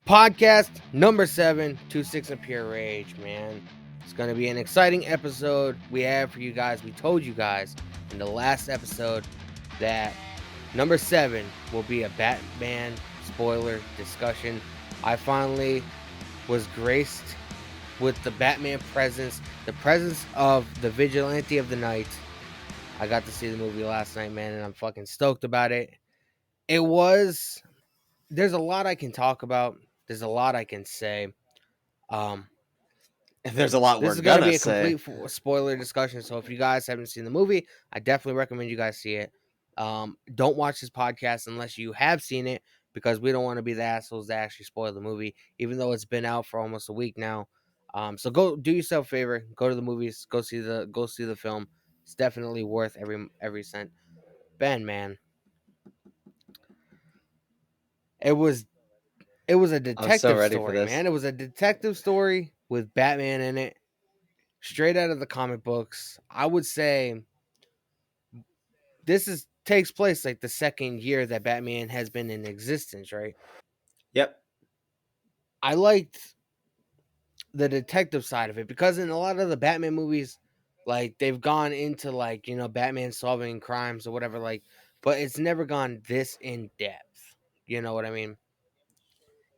Podcast number 7, 26 and Pure Rage, man. It's going to be an exciting episode we have for you guys. We told you guys in the last episode that number 7 will be a Batman spoiler discussion. I finally was graced with the Batman presence, the presence of the Vigilante of the Night. I got to see the movie last night, man, and I'm fucking stoked about it. There's a lot I can talk about. There's a lot I can say. Um, There's a lot this we're is going to gonna be a say. complete spoiler discussion. So if you guys haven't seen the movie, I definitely recommend you guys see it. Don't watch this podcast unless you have seen it, because we don't want to be the assholes that actually spoil the movie, even though it's been out for almost a week now. So go do yourself a favor, go to the movies, go see the film. It's definitely worth every cent. Ben, man, it was it was a I'm so detective ready for story, this. man. It was a detective story with Batman in it, straight out of the comic books. I would say this is takes place like the second year that Batman has been in existence, right? Yep. I liked the detective side of it because in a lot of the Batman movies, like they've gone into like, Batman solving crimes or whatever, like, but it's never gone this in depth. You know what I mean?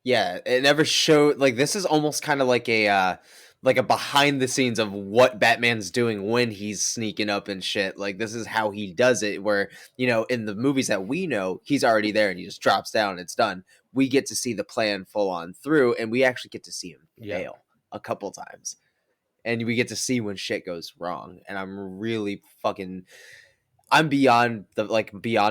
Yeah, it never showed like this is almost kind of like a behind the scenes of what Batman's doing when he's sneaking up and shit. Like this is how he does it where, in the movies that we know, he's already there and he just drops down and it's done. We get to see the plan full on through and we actually get to see him Yeah. fail a couple times. And we get to see when shit goes wrong. And I'm beyond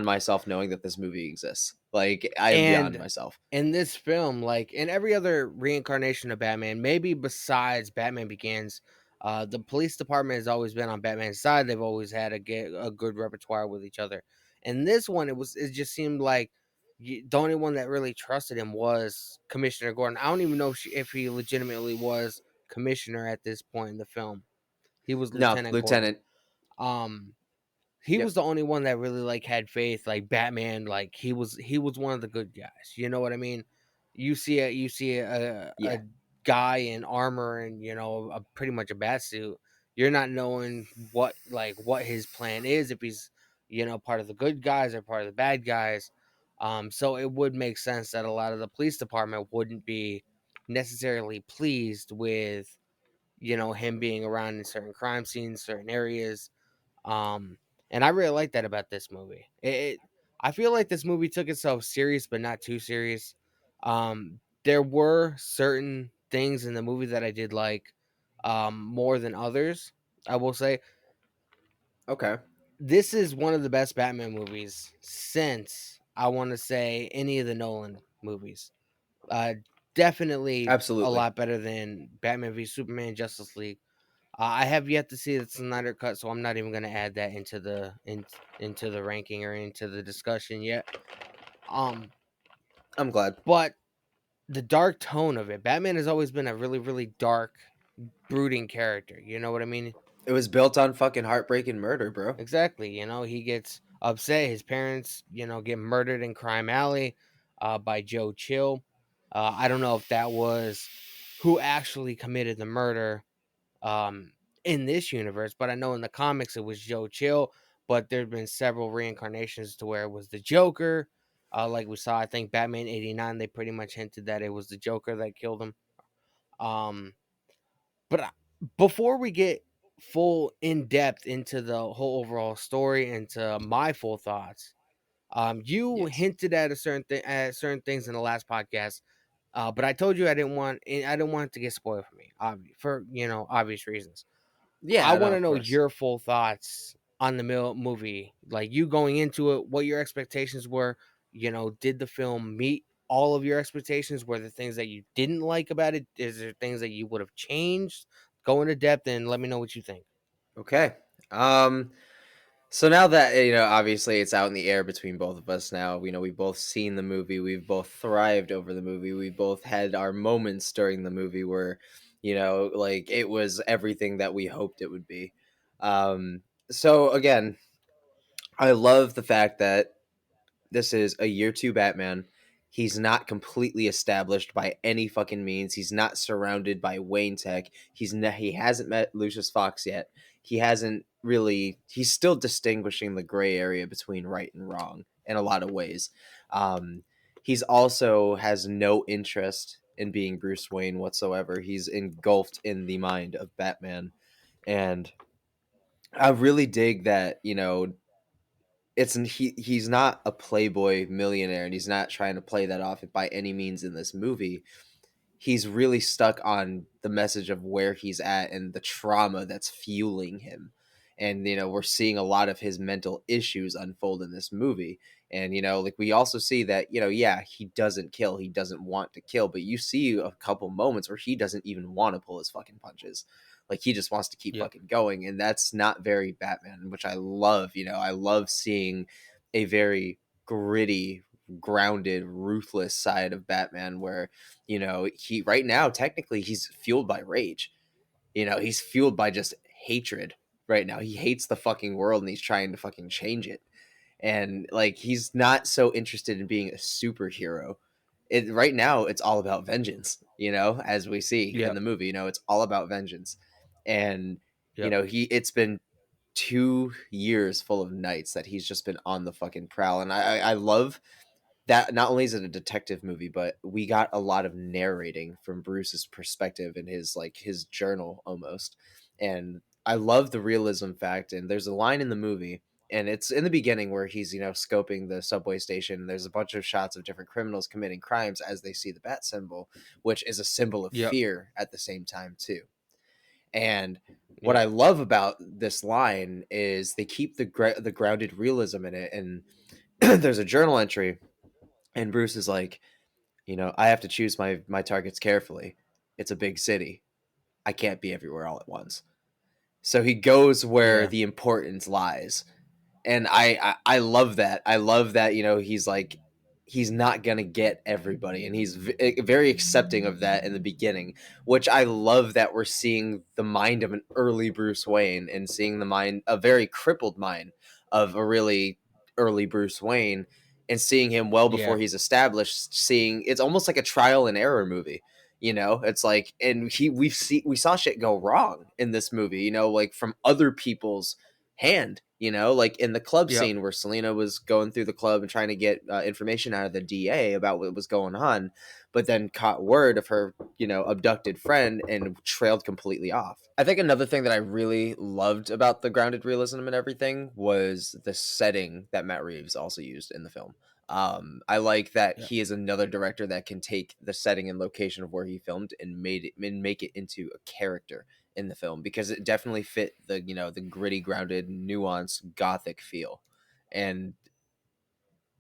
myself knowing that this movie exists. Like I am beyond And myself. in this film, like in every other reincarnation of Batman, maybe besides Batman Begins, the police department has always been on Batman's side. They've always had a good repertoire with each other. And this one, it just seemed like the only one that really trusted him was Commissioner Gordon. I don't even know if he legitimately was commissioner at this point in the film. He was No, Lieutenant Gordon. Lieutenant. Um, he was Yep. the only one that really like had faith, like Batman, like he was one of the good guys, you know what I mean? You see a Yeah. guy in armor and pretty much a bat suit. You're not knowing what his plan is, if he's part of the good guys or part of the bad guys. So it would make sense that a lot of the police department wouldn't be necessarily pleased with him being around in certain crime scenes, certain areas. um, and I really like that about this movie. I feel like this movie took itself serious, but not too serious. There were certain things in the movie that I did like, more than others. I will say Okay. this is one of the best Batman movies since, I want to say, any of the Nolan movies. Uh, Definitely a Absolutely. lot better than Batman v Superman, Justice League. I have yet to see the Snyder cut, so I'm not even going to add that into the ranking or into the discussion yet. Um, I'm glad. but the dark tone of it, Batman has always been a really, really dark, brooding character. You know what I mean? It was built on fucking heartbreak and murder, bro. Exactly. He gets upset. His parents, get murdered in Crime Alley, by Joe Chill. I don't know if that was who actually committed the murder, um, in this universe, but I know in the comics it was Joe Chill. But there've been several reincarnations to where it was the Joker. Like we saw, I think Batman '89, they pretty much hinted that it was the Joker that killed him. Um, but before we get full in depth into the whole overall story and to my full thoughts, you Yes. hinted at at certain things in the last podcast. But I told you I didn't want it to get spoiled for me, for obvious reasons. I Yeah, no, want to of know course. your full thoughts on the movie. Like you going into it, what your expectations were. Did the film meet all of your expectations? Were there things that you didn't like about it? Is there things that you would have changed? Go into depth and let me know what you think. Okay. Um so now that obviously it's out in the air between both of us now, we've both seen the movie, we've both thrived over the movie, we both had our moments during the movie where, like it was everything that we hoped it would be. So again, I love the fact that this is a year two Batman. He's not completely established by any fucking means. He's not surrounded by Wayne Tech. He hasn't met Lucius Fox yet. He hasn't really. He's still distinguishing the gray area between right and wrong in a lot of ways. He's also has no interest in being Bruce Wayne whatsoever. He's engulfed in the mind of Batman, and I really dig that. He's not a playboy millionaire, and he's not trying to play that off by any means in this movie. He's really stuck on the message of where he's at and the trauma that's fueling him. And we're seeing a lot of his mental issues unfold in this movie. And like we also see that yeah, he doesn't kill, he doesn't want to kill, but you see a couple moments where he doesn't even want to pull his fucking punches. Like he just wants to keep Yep. fucking going, and that's not very Batman, which I love. I love seeing a very gritty, grounded, ruthless side of Batman where he right now technically he's fueled by rage. He's fueled by just hatred right now. He hates the fucking world and he's trying to fucking change it. And like he's not so interested in being a superhero. It right now it's all about vengeance, as we see in Yep. the movie, it's all about vengeance. And Yep. he it's been 2 years full of nights that he's just been on the fucking prowl. And I love that not only is it a detective movie, but we got a lot of narrating from Bruce's perspective in his journal almost. And I love the realism fact. And there's a line in the movie, and it's in the beginning where he's, scoping the subway station. There's a bunch of shots of different criminals committing crimes as they see the bat symbol, which is a symbol of Yep. fear at the same time, too. And what Yep. I love about this line is they keep the grounded realism in it. And there's a journal entry, and Bruce is like, I have to choose my targets carefully. It's a big city. I can't be everywhere all at once. So he goes where Yeah. the importance lies. And I love that. I love that, he's like he's not going to get everybody, and he's very accepting of that in the beginning, which I love that we're seeing the mind of an early Bruce Wayne and seeing the mind, a very crippled mind of a really early Bruce Wayne, and seeing him well before Yeah. he's established, seeing it's almost like a trial and error movie. It's like, and we saw shit go wrong in this movie, like from other people's hand, like in the club Yep. scene where Selena was going through the club and trying to get information out of the DA about what was going on, but then caught word of her, abducted friend and trailed completely off. I think another thing that I really loved about the grounded realism and everything was the setting that Matt Reeves also used in the film. I like that Yep. he is another director that can take the setting and location of where he filmed and make it into a character in the film, because it definitely fit the gritty, grounded, nuanced gothic feel. And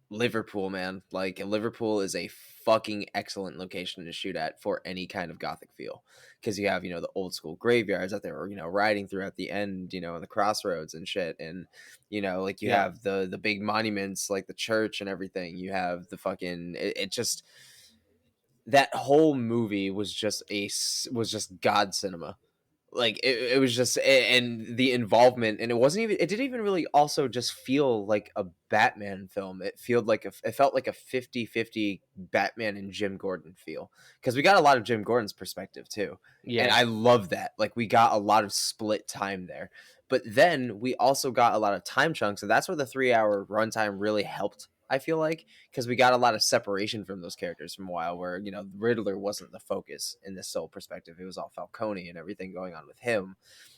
Liverpool, man, like Liverpool is a fucking excellent location to shoot at for any kind of gothic feel, because you have the old school graveyards that they were riding through at the end, and the crossroads and shit. And like you Yep. have the big monuments like the church and everything. You have the fucking it just that whole movie was just god cinema. Like it was just and the involvement, and it didn't even really also just feel like a Batman film. It felt like a 50-50 Batman and Jim Gordon feel, because we got a lot of Jim Gordon's perspective too, and Yeah. I love that. Like we got a lot of split time there, but then we also got a lot of time chunks, and that's where the 3 hour runtime really helped, I feel like, because we got a lot of separation from those characters from a while, where Riddler wasn't the focus in this sole perspective. It was all Falcone and everything going on with him.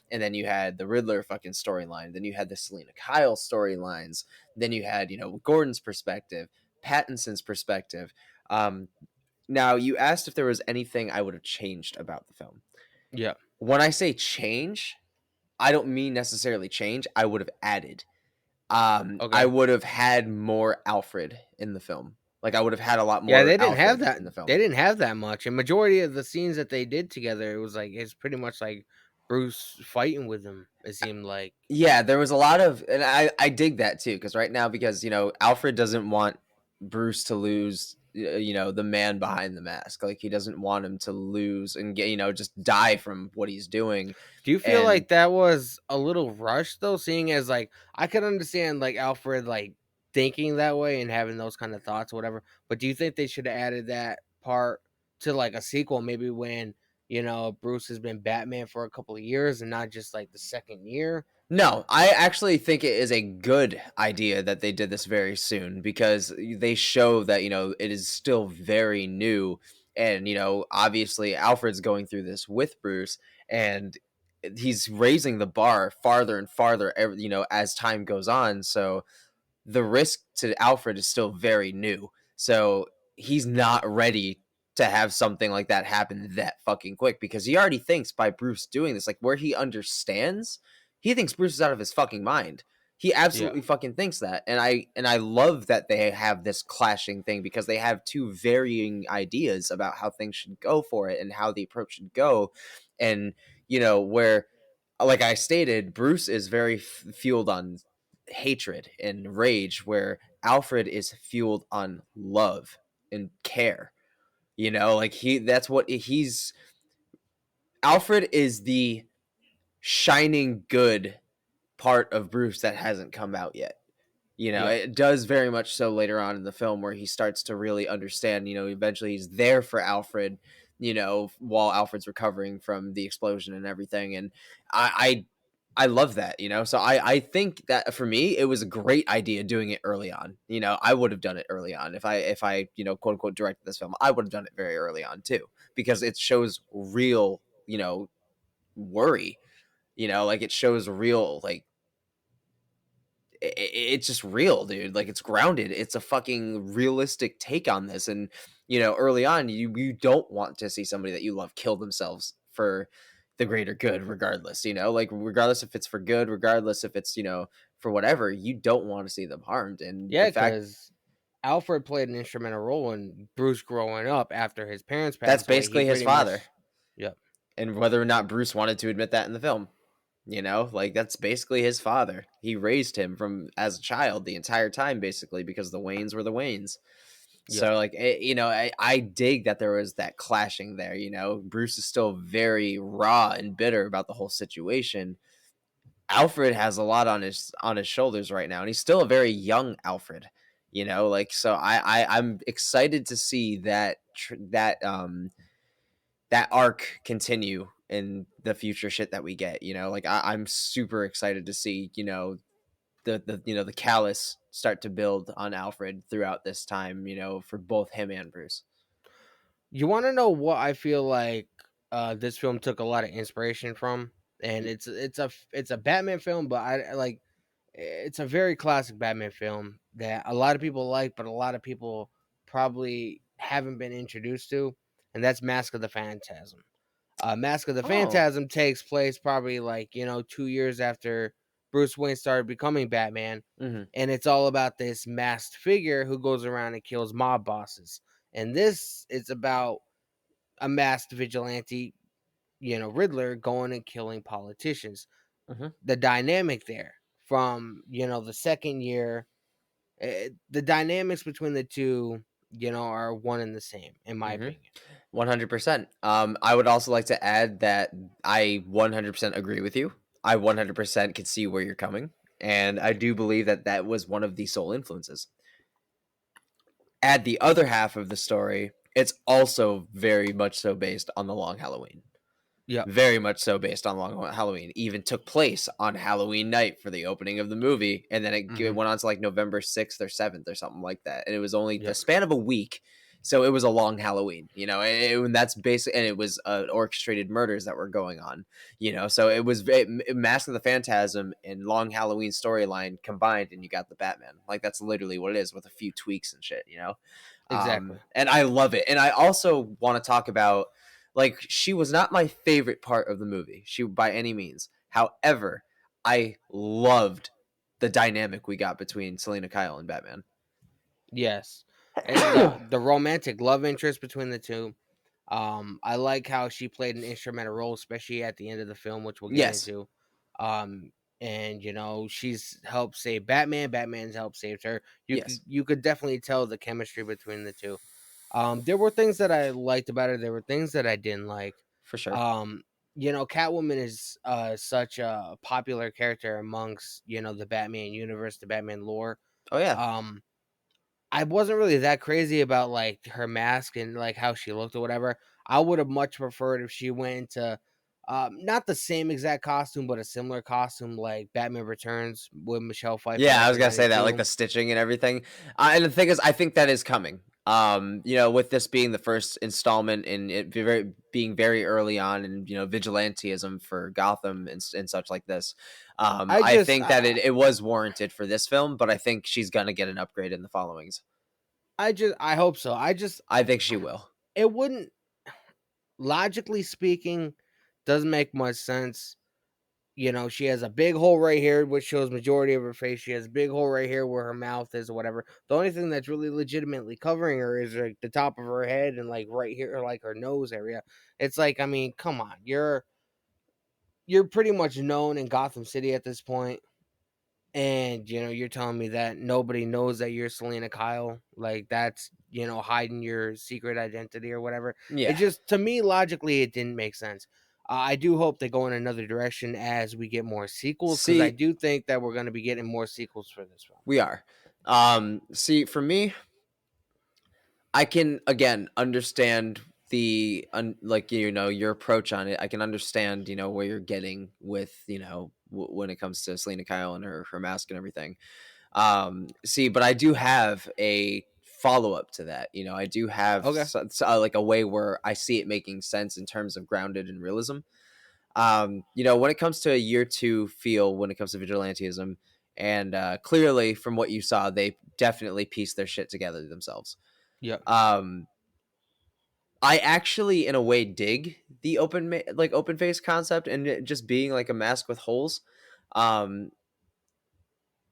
And then you had the Riddler fucking storyline. Then you had the Selena Kyle storylines. Then you had Gordon's perspective, Pattinson's perspective. Um, Now you asked if there was anything I would have changed about the film. Yep. When I say change, I don't mean necessarily change. I would have added. I Okay. would have had more Alfred in the film. Like I would have had a lot Yeah, more they didn't have Alfred that. in the They film. didn't have that much. And majority of the scenes that they did together, it was like it's pretty much like Bruce fighting with him. It seemed like. Yeah, there was a lot of, and I dig that too, because right now, because Alfred doesn't want Bruce to lose, the man behind the mask. Like he doesn't want him to lose and get just die from what he's doing. Do you feel And like that was a little rushed though? Seeing as like I could understand like Alfred like thinking that way and having those kind of thoughts or whatever. But do you think they should have added that part to like a sequel, maybe when Bruce has been Batman for a couple of years and not just like the second year? No, I actually think it is a good idea that they did this very soon because they show that, it is still very new. And, obviously Alfred's going through this with Bruce, and he's raising the bar farther and farther, as time goes on. So the risk to Alfred is still very new. So he's not ready to have something like that happen that fucking quick because he already thinks by Bruce doing this, like where he understands, he thinks Bruce is out of his fucking mind. He Yeah. absolutely fucking thinks that. And I love that they have this clashing thing because they have two varying ideas about how things should go for it and how the approach should go. And where, like I stated, Bruce is very fueled on hatred and rage, where Alfred is fueled on love and care. Like that's what he's. Alfred is the shining good part of Bruce that hasn't come out yet. Yep. It does very much so later on in the film where he starts to really understand, eventually he's there for Alfred, while Alfred's recovering from the explosion and everything. And I love that, So I think that for me, it was a great idea doing it early on. I would have done it early on if I, quote unquote directed this film. I would have done it very early on too, because it shows real, worry, like it shows real, like it's just real, dude. Like it's grounded. It's a fucking realistic take on this. And early on, you don't want to see somebody that you love kill themselves for the greater good, regardless. Like regardless if it's for good, regardless if it's for whatever, you don't want to see them harmed. And the Yeah, fact because Alfred played an instrumental role in Bruce growing up after his parents that's passed away. He basically his pretty father, much, yep, and whether or not Bruce wanted to admit that in the film. Like that's basically his father. He raised him from as a child the entire time, basically, because the Waynes were the Waynes. yep. So, like, I dig that there was that clashing there. Bruce is still very raw and bitter about the whole situation. Alfred has a lot on his shoulders right now, and he's still a very young Alfred. Like so, I'm excited to see that arc continue in the future shit that we get. Like I'm super excited to see the callus start to build on Alfred throughout this time. For both him and Bruce. You want to know what I feel like this film took a lot of inspiration from, and it's a Batman film, but I like it's a very classic Batman film that a lot of people like, but a lot of people probably haven't been introduced to, and that's Mask of the Phantasm. Mask of the Oh. Phantasm takes place probably like 2 years after Bruce Wayne started becoming Batman, Hmm. and it's all about this masked figure who goes around and kills mob bosses. And this is about a masked vigilante, Riddler going and killing politicians. Hmm. The dynamic there from the second year, the dynamics between the two, are one and the same in my Hmm. opinion. 100%. I would also like to add that I 100% agree with you. I 100% can see where you're coming, and I do believe that that was one of the sole influences. Add the other half of the story, it's also very much so based on the Long Halloween. Yep. Very much so based on Long Halloween. Even took place on Halloween night for the opening of the movie, and then it Hmm. went on to like November 6th or 7th or something like that. And it was only the Yep. span of a week, so it was a long Halloween. And that's basic. And it was orchestrated murders that were going on. So it was Mask of the Phantasm and Long Halloween storyline combined, and you got the Batman. Like that's literally what it is with a few tweaks and shit. Exactly. And I love it. And I also want to talk about, like, she was not my favorite part of the movie. She by any means. However, I loved the dynamic we got between Selena Kyle and Batman. Yes. And the romantic love interest between the two. I like how she played an instrumental role, especially at the end of the film, which we'll get Yes, into. And she's helped save Batman. Batman's helped save her. yes, You could definitely tell the chemistry between the two. There were things that I liked about her. There were things that I didn't like. for sure. Um, Catwoman is such a popular character amongst the Batman universe, the Batman lore. Oh yeah. Um, I wasn't really that crazy about, like, her mask and, like, how she looked or whatever. I would have much preferred if she went into, not the same exact costume, but a similar costume like Batman Returns with Michelle Pfeiffer Yeah, I back was in gonna say that, like '92. the stitching and everything. And the thing is, I think that is coming. With this being the first installment and it being very early on, and vigilantism for Gotham and such like this. I I just think that it was warranted for this film, but I think she's gonna get an upgrade in the followings. I hope so. I think she will. It wouldn't, logically speaking, doesn't make much sense. She has a big hole right here, which shows majority of her face. She has a big hole right here where her mouth is or whatever. The only thing that's really legitimately covering her is like the top of her head and like right here, like her nose area. It's like, I mean, come on. You're pretty much known in Gotham City at this point. And you're telling me that nobody knows that you're Selena Kyle. Like that's hiding your secret identity or whatever. It Yeah. just, to me, logically, it didn't make sense. I do hope they go in another direction as we get more sequels, because I See, do think that we're going to be getting more sequels for this film. we are. See, for me, I can again understand like your approach on it. I can understand where you're getting with when it comes to Selena Kyle and her mask and everything. See, but I do have a follow up to that. I do have Okay. like a way where I see it making sense in terms of grounded and realism. When it comes to a year two feel, when it comes to vigilantism, and clearly from what you saw, they definitely pieced their shit together themselves. Yep. Um, I actually, in a way, dig the open face concept and it just being like a mask with holes, um,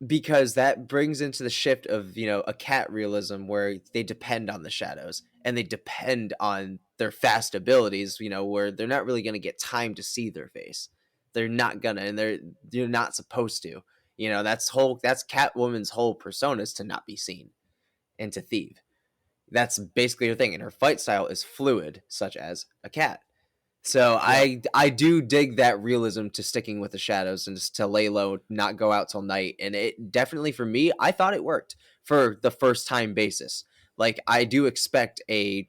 because that brings into the shift of a cat realism where they depend on the shadows and they depend on their fast abilities. Where they're not really going to get time to see their face. They're not gonna, and they're not supposed to. That's Catwoman's whole persona is to not be seen and to thieve. That's basically her thing, and her fight style is fluid, such as a cat. So Yep. I do dig that realism to sticking with the shadows and just to lay low, not go out till night. And it definitely for me, I thought it worked for the first time basis. Like I do expect an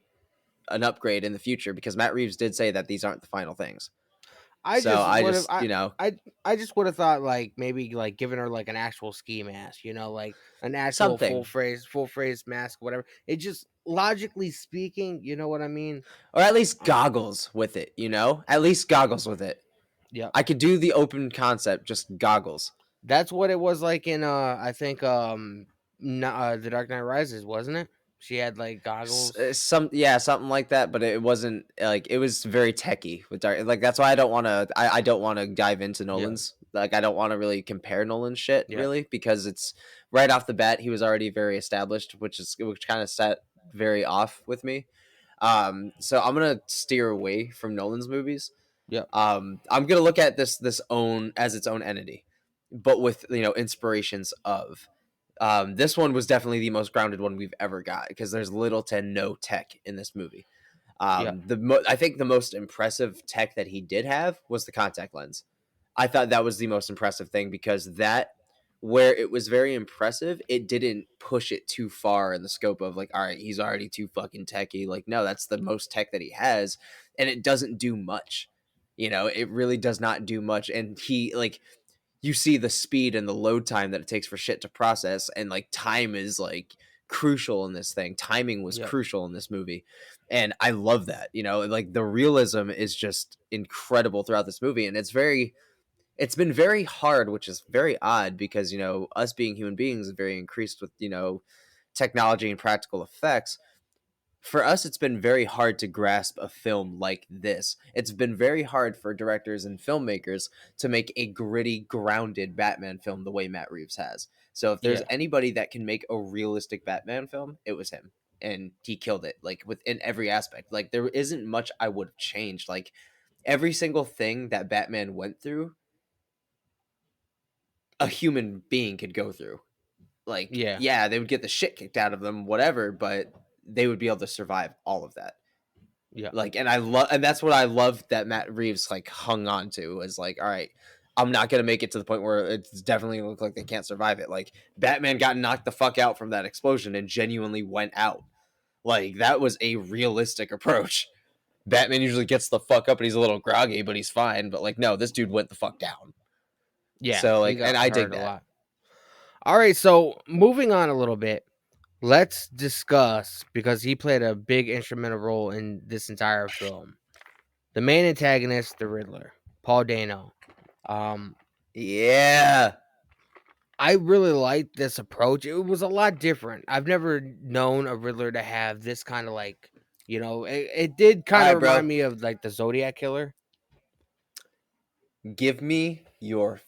upgrade in the future because Matt Reeves did say that these aren't the final things. I So just I would have just I I just would have thought like maybe like giving her like an actual ski mask, like an actual something, full phrase mask, whatever. It just, logically speaking, you know what I mean? or at least goggles with it. At least goggles with it. Yep. I could do the open concept, just goggles. That's what it was like in I think The Dark Knight Rises, wasn't it? She had like goggles. Something like that, but it wasn't like it was very techy with dark. Like that's why I don't want to dive into Yeah. Nolan's. Like I don't want to really compare Nolan's shit Yeah. really because it's right off the bat he was already very established, which kind of set very off with me. So I'm gonna steer away from Nolan's movies. Yep. I'm gonna look at this own as its own entity, but with inspirations of. This one was definitely the most grounded one we've ever got because there's little to no tech in this movie. Yep. I think the most impressive tech that he did have was the contact lens. I thought that was the most impressive thing because that where it was very impressive, it didn't push it too far in the scope of like, all right, he's already too fucking techy. Like, no, that's the most tech that he has, and it doesn't do much. It really does not do much. And he like you see the speed and the load time that it takes for shit to process, and like time is like crucial in this thing. Timing was Yep. crucial in this movie, and I love that. Like the realism is just incredible throughout this movie, and it's been very hard, which is very odd because us being human beings is very increased with technology and practical effects. For us, it's been very hard to grasp a film like this. It's been very hard for directors and filmmakers to make a gritty, grounded Batman film the way Matt Reeves has. So if there's Yeah. anybody that can make a realistic Batman film, it was him. And he killed it, like within every aspect. Like there isn't much I would have changed. Like every single thing that Batman went through, a human being could go through. Like, Yeah. yeah, they would get the shit kicked out of them, whatever, but they would be able to survive all of that. Yeah. Like, and I love, and that's what I love that Matt Reeves like hung on to was like, all right, I'm not gonna make it to the point where it's definitely look like they can't survive it. Like Batman got knocked the fuck out from that explosion and genuinely went out. Like that was a realistic approach. Batman usually gets the fuck up and he's a little groggy, but he's fine. But like, no, this dude went the fuck down. Yeah, So he like, and got I dig hurt a that. lot. All right, so moving on a little bit, let's discuss because he played a big instrumental role in this entire film. The main antagonist, the Riddler, Paul Dano. Um, Yeah, I really liked this approach. It was a lot different. I've never known a Riddler to have this kind of like, it did all kind right, of bro. remind me of like the Zodiac Killer. Give me your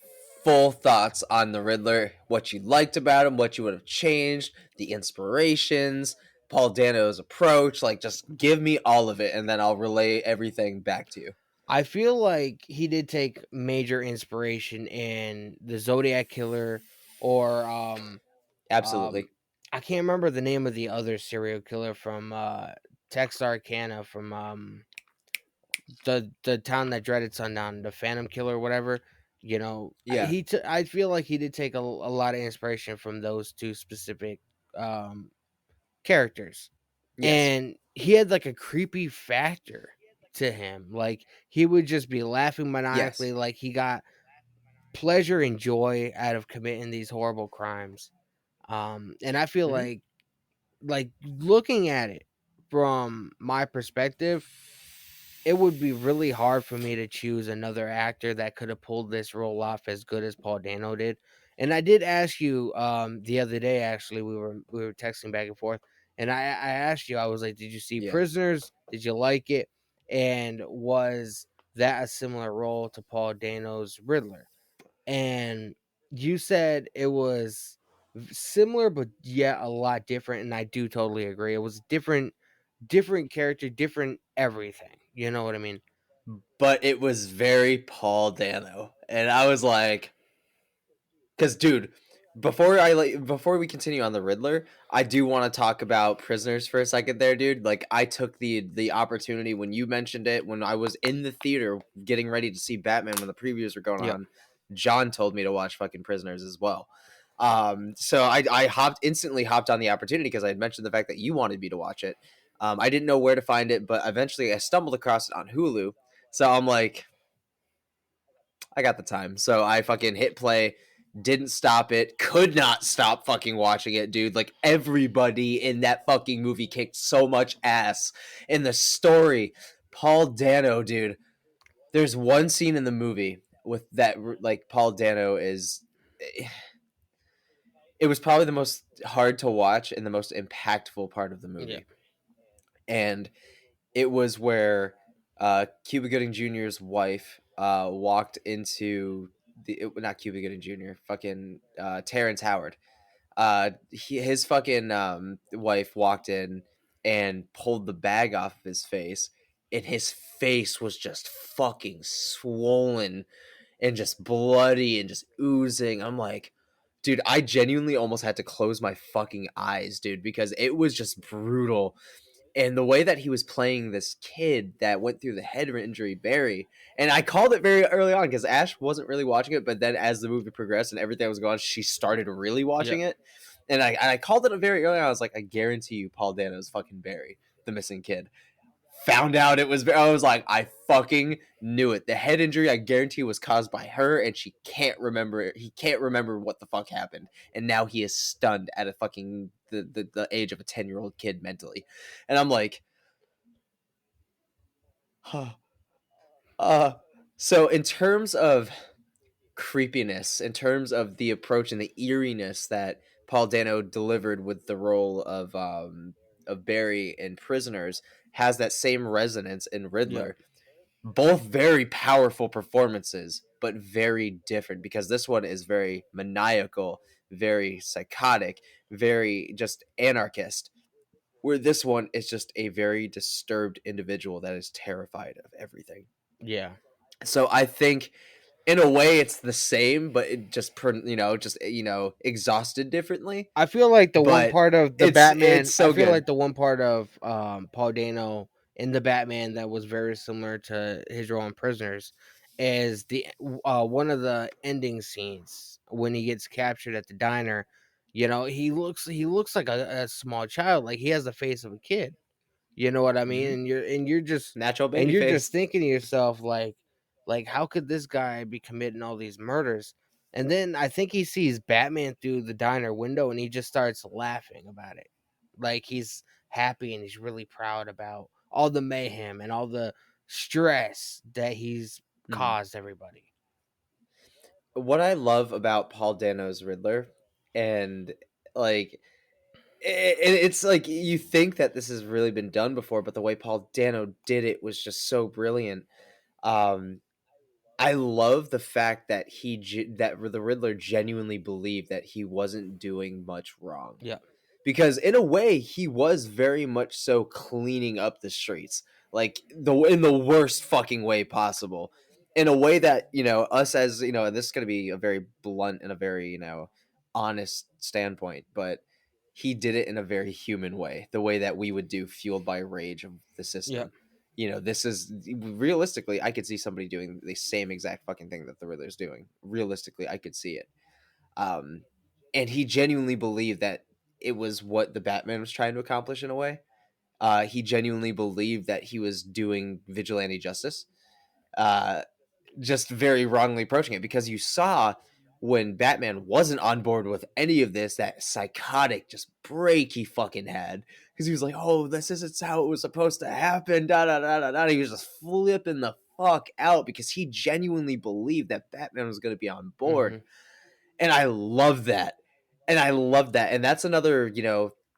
full thoughts on the Riddler. What you liked about him, what you would have changed, the inspirations, Paul Dano's approach. Like, just give me all of it, and then I'll relay everything back to you. I feel like he did take major inspiration in the Zodiac Killer or um Absolutely. I can't remember the name of the other serial killer from Texarkana from the town that dreaded sundown, the Phantom Killer, whatever. Yeah. I feel like he did take a lot of inspiration from those two specific um characters, Yes. and he had like a creepy factor to him. Like he would just be laughing Yes. maniacally, like he got pleasure and joy out of committing these horrible crimes. And I feel Hmm. like looking at it from my perspective, it would be really hard for me to choose another actor that could have pulled this role off as good as Paul Dano did. And I did ask you the other day, actually, we were texting back and forth, and I asked you, I was like, did you see Yeah. Prisoners? Did you like it? And was that a similar role to Paul Dano's Riddler? And you said it was similar but yet a lot different, and I do totally agree. It was different character, different everything. You know what I mean? But it was very Paul Dano, and I was like, because, dude, before we continue on the Riddler, I do want to talk about Prisoners for a second there, dude. Like I took the opportunity when you mentioned it when I was in the theater getting ready to see Batman when the previews were going Yep. on. John told me to watch fucking Prisoners as well. So I instantly hopped on the opportunity because I had mentioned the fact that you wanted me to watch it. I didn't know where to find it, but eventually I stumbled across it on Hulu. So I'm like, I got the time. So I fucking hit play, didn't stop it, could not stop fucking watching it, dude. Like everybody in that fucking movie kicked so much ass. In the story, Paul Dano, dude. There's one scene in the movie with that like Paul Dano is it was probably the most hard to watch and the most impactful part of the Yep. movie. And it was where Cuba Gooding Jr.'s wife walked into not Cuba Gooding Jr. Fucking Terrence Howard. His fucking wife walked in and pulled the bag off of his face, and his face was just fucking swollen and just bloody and just oozing. I'm like, dude, I genuinely almost had to close my fucking eyes, dude, because it was just brutal. And the way that he was playing this kid that went through the head injury, Barry, and I called it very early on because Ash wasn't really watching it, but then as the movie progressed and everything was going on, she started really watching Yep. it, and I called it a very early on. I was like, I guarantee you, Paul Dano's fucking Barry, the missing kid. Found out it was. I was like, I fucking knew it. The head injury, I guarantee, was caused by her, and she can't remember it. He can't remember what the fuck happened, and now he is stunned at a fucking the age of a 10-year-old kid mentally, and I'm like, huh. Uh, so in terms of creepiness, in terms of the approach and the eeriness that Paul Dano delivered with the role of Barry in Prisoners, has that same resonance in Yep. Riddler. Both very powerful performances, but very different because this one is very maniacal, very psychotic, very just anarchist. Where this one is just a very disturbed individual that is terrified of everything. Yeah. So I think in a way it's the same, but it just exhausted differently. I feel like the one But part of the it's Batman, I so feel good. like the one part of Paul Dano in the Batman that was very similar to his role in Prisoners is the one of the ending scenes when he gets captured at the diner. You know, he looks like a small child, like he has the face of a kid. You know what I mean? Hmm. Natural And baby you're just face. thinking to yourself like how could this guy be committing all these murders? And then I think he sees Batman through the diner window and he just starts laughing about it. Like he's happy and he's really proud about all the mayhem and all the stress that he's Mhm. caused everybody. What I love about Paul Dano's Riddler, and like it's like you think that this has really been done before, but the way Paul Dano did it was just so brilliant. Um, I love the fact that the Riddler genuinely believed that he wasn't doing much wrong. Yeah. Because in a way, he was very much so cleaning up the streets, like in the worst fucking way possible. In a way that, us as, this is gonna be a very blunt and a very, honest standpoint, but he did it in a very human way, the way that we would do fueled by rage of the Yeah. system. This is realistically, I could see somebody doing the same exact fucking thing that the Riddler's doing. Realistically, I could see it. Um, and he genuinely believed that it was what the Batman was trying to accomplish in a way. He genuinely believed that he was doing vigilante justice, uh, just very wrongly approaching it because you saw when Batman wasn't on board with any of this, that psychotic just break he fucking had because he was like, "Oh, this isn't how it was supposed to happen." Da da da da da. He was just flipping the fuck out because he genuinely believed that Batman was going to be on board, Hmm. and I love that. And I love that. And that's another,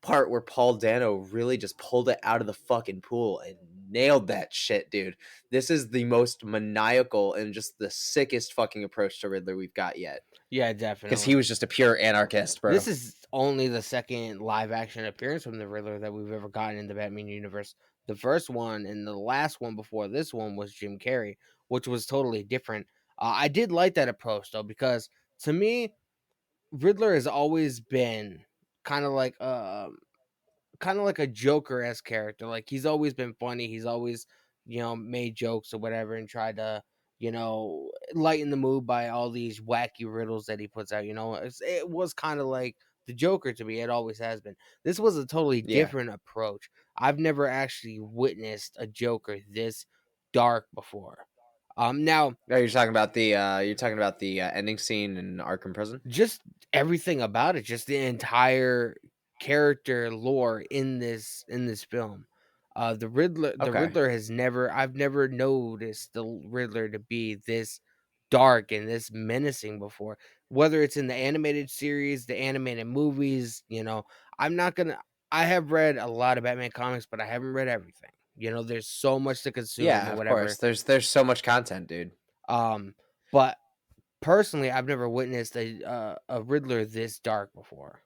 part where Paul Dano really just pulled it out of the fucking pool and nailed that shit, dude. This is the most maniacal and just the sickest fucking approach to Riddler we've got yet. Yeah, Because he definitely. was just a pure anarchist, bro. This is only the second live action appearance from the Riddler that we've ever gotten in the Batman universe. The first one and the last one before this one was Jim Carrey, which was totally different. I did like that approach though, because to me, Riddler has always been kind of like kind of like a Joker esque character. Like he's always been funny. He's always, made jokes or whatever and tried to, lighten the mood by all these wacky riddles that he puts out. It was kind of like the Joker to me. It always has been. This was a totally Yeah. different approach. I've never actually witnessed a Joker this dark before. Now No, you're talking about the ending scene in Arkham Prison. just everything about it, just the entire character lore in this film. The Okay. Riddler has never I've never noticed the Riddler to be this dark and this menacing before. Whether it's in the animated series, the animated movies, I'm not gonna I have read a lot of Batman comics, but I haven't read everything. There's so much to consume Yeah, or of course. whatever. There's so much content, dude. Um, but personally, I've never witnessed a Riddler this dark before.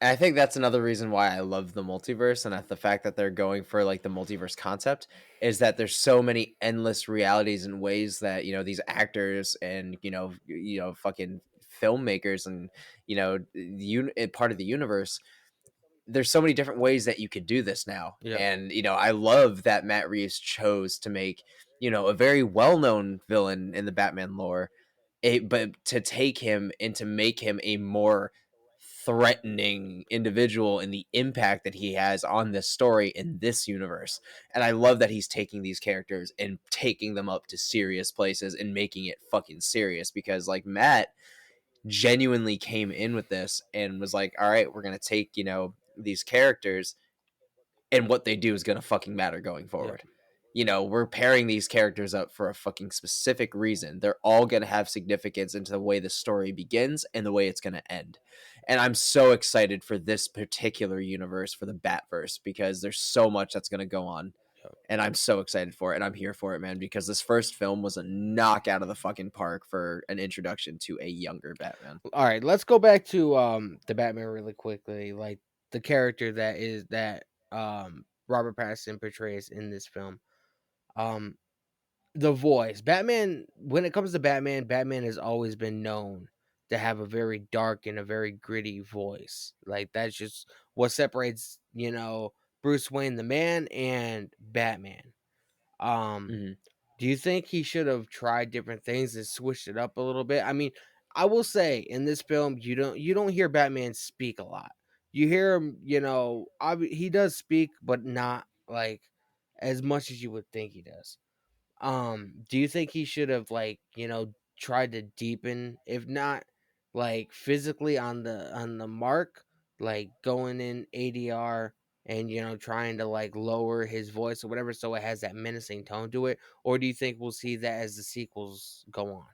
I think that's another reason why I love the multiverse and the fact that they're going for like the multiverse concept is that there's so many endless realities and ways that these actors and fucking filmmakers and part of the universe, there's so many different ways that you could do this now. Yeah, And I love that Matt Reeves chose to make a very well-known villain in the Batman lore, but to take him and to make him a more threatening individual and the impact that he has on this story in this universe. And I love that he's taking these characters and taking them up to serious places and making it fucking serious because like Matt genuinely came in with this and was like, all right, we're going to take, these characters and what they do is going to fucking matter going yeah. forward. We're pairing these characters up for a fucking specific reason. They're all going to have significance into the way the story begins and the way it's going to end. And I'm so excited for this particular universe for the Batverse because there's so much that's going to go on. Yeah. And I'm so excited for it. And I'm here for it, man, because this first film was a knock out of the fucking park for an introduction to a younger Batman. All right, let's go back to the Batman really quickly. Like the character that Robert Pattinson portrays in this film. Um, the voice, Batman. When it comes to Batman, Batman has always been known to have a very dark and a very gritty voice. Like that's just what separates Bruce Wayne the man and Batman. Um, Mhm. Do you think he should have tried different things and switched it up a little bit? I mean, I will say in this film, you don't hear Batman speak a lot. You hear him, he does speak, but not like as much as you would think he does. Do you think he should have tried to deepen, if not like physically on the mark, like going in ADR and trying to like lower his voice or whatever so it has that menacing tone to it? Or do you think we'll see that as the sequels go on?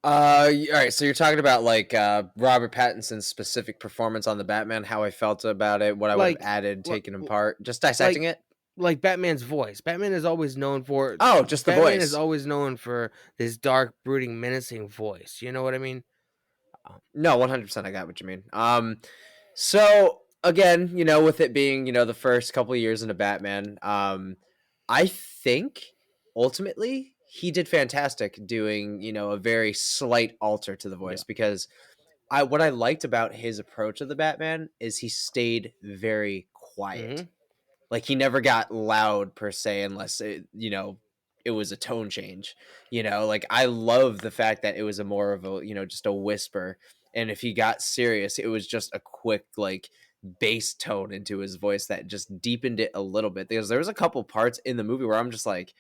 All right. So you're talking about like Robert Pattinson's specific performance on the Batman, how I felt about it, what I would have Like added, l- taken l- apart, just like dissecting it. like Batman's voice. Oh, just the Batman is voice. always known for this dark, brooding, menacing voice. You know what I mean? Um, No, 100%. I got what you mean. So again, with it being, the first couple of years into Batman, I think ultimately he did fantastic doing, a very slight alter to the yeah. voice because I what I liked about his approach of the Batman is he stayed very quiet. Mhm. Like he never got loud per se unless it was a tone change. Like I love the fact that it was a more of a, just a whisper. And if he got serious, it was just a quick like bass tone into his voice that just deepened it a little bit. Because there was a couple parts in the movie where I'm just like,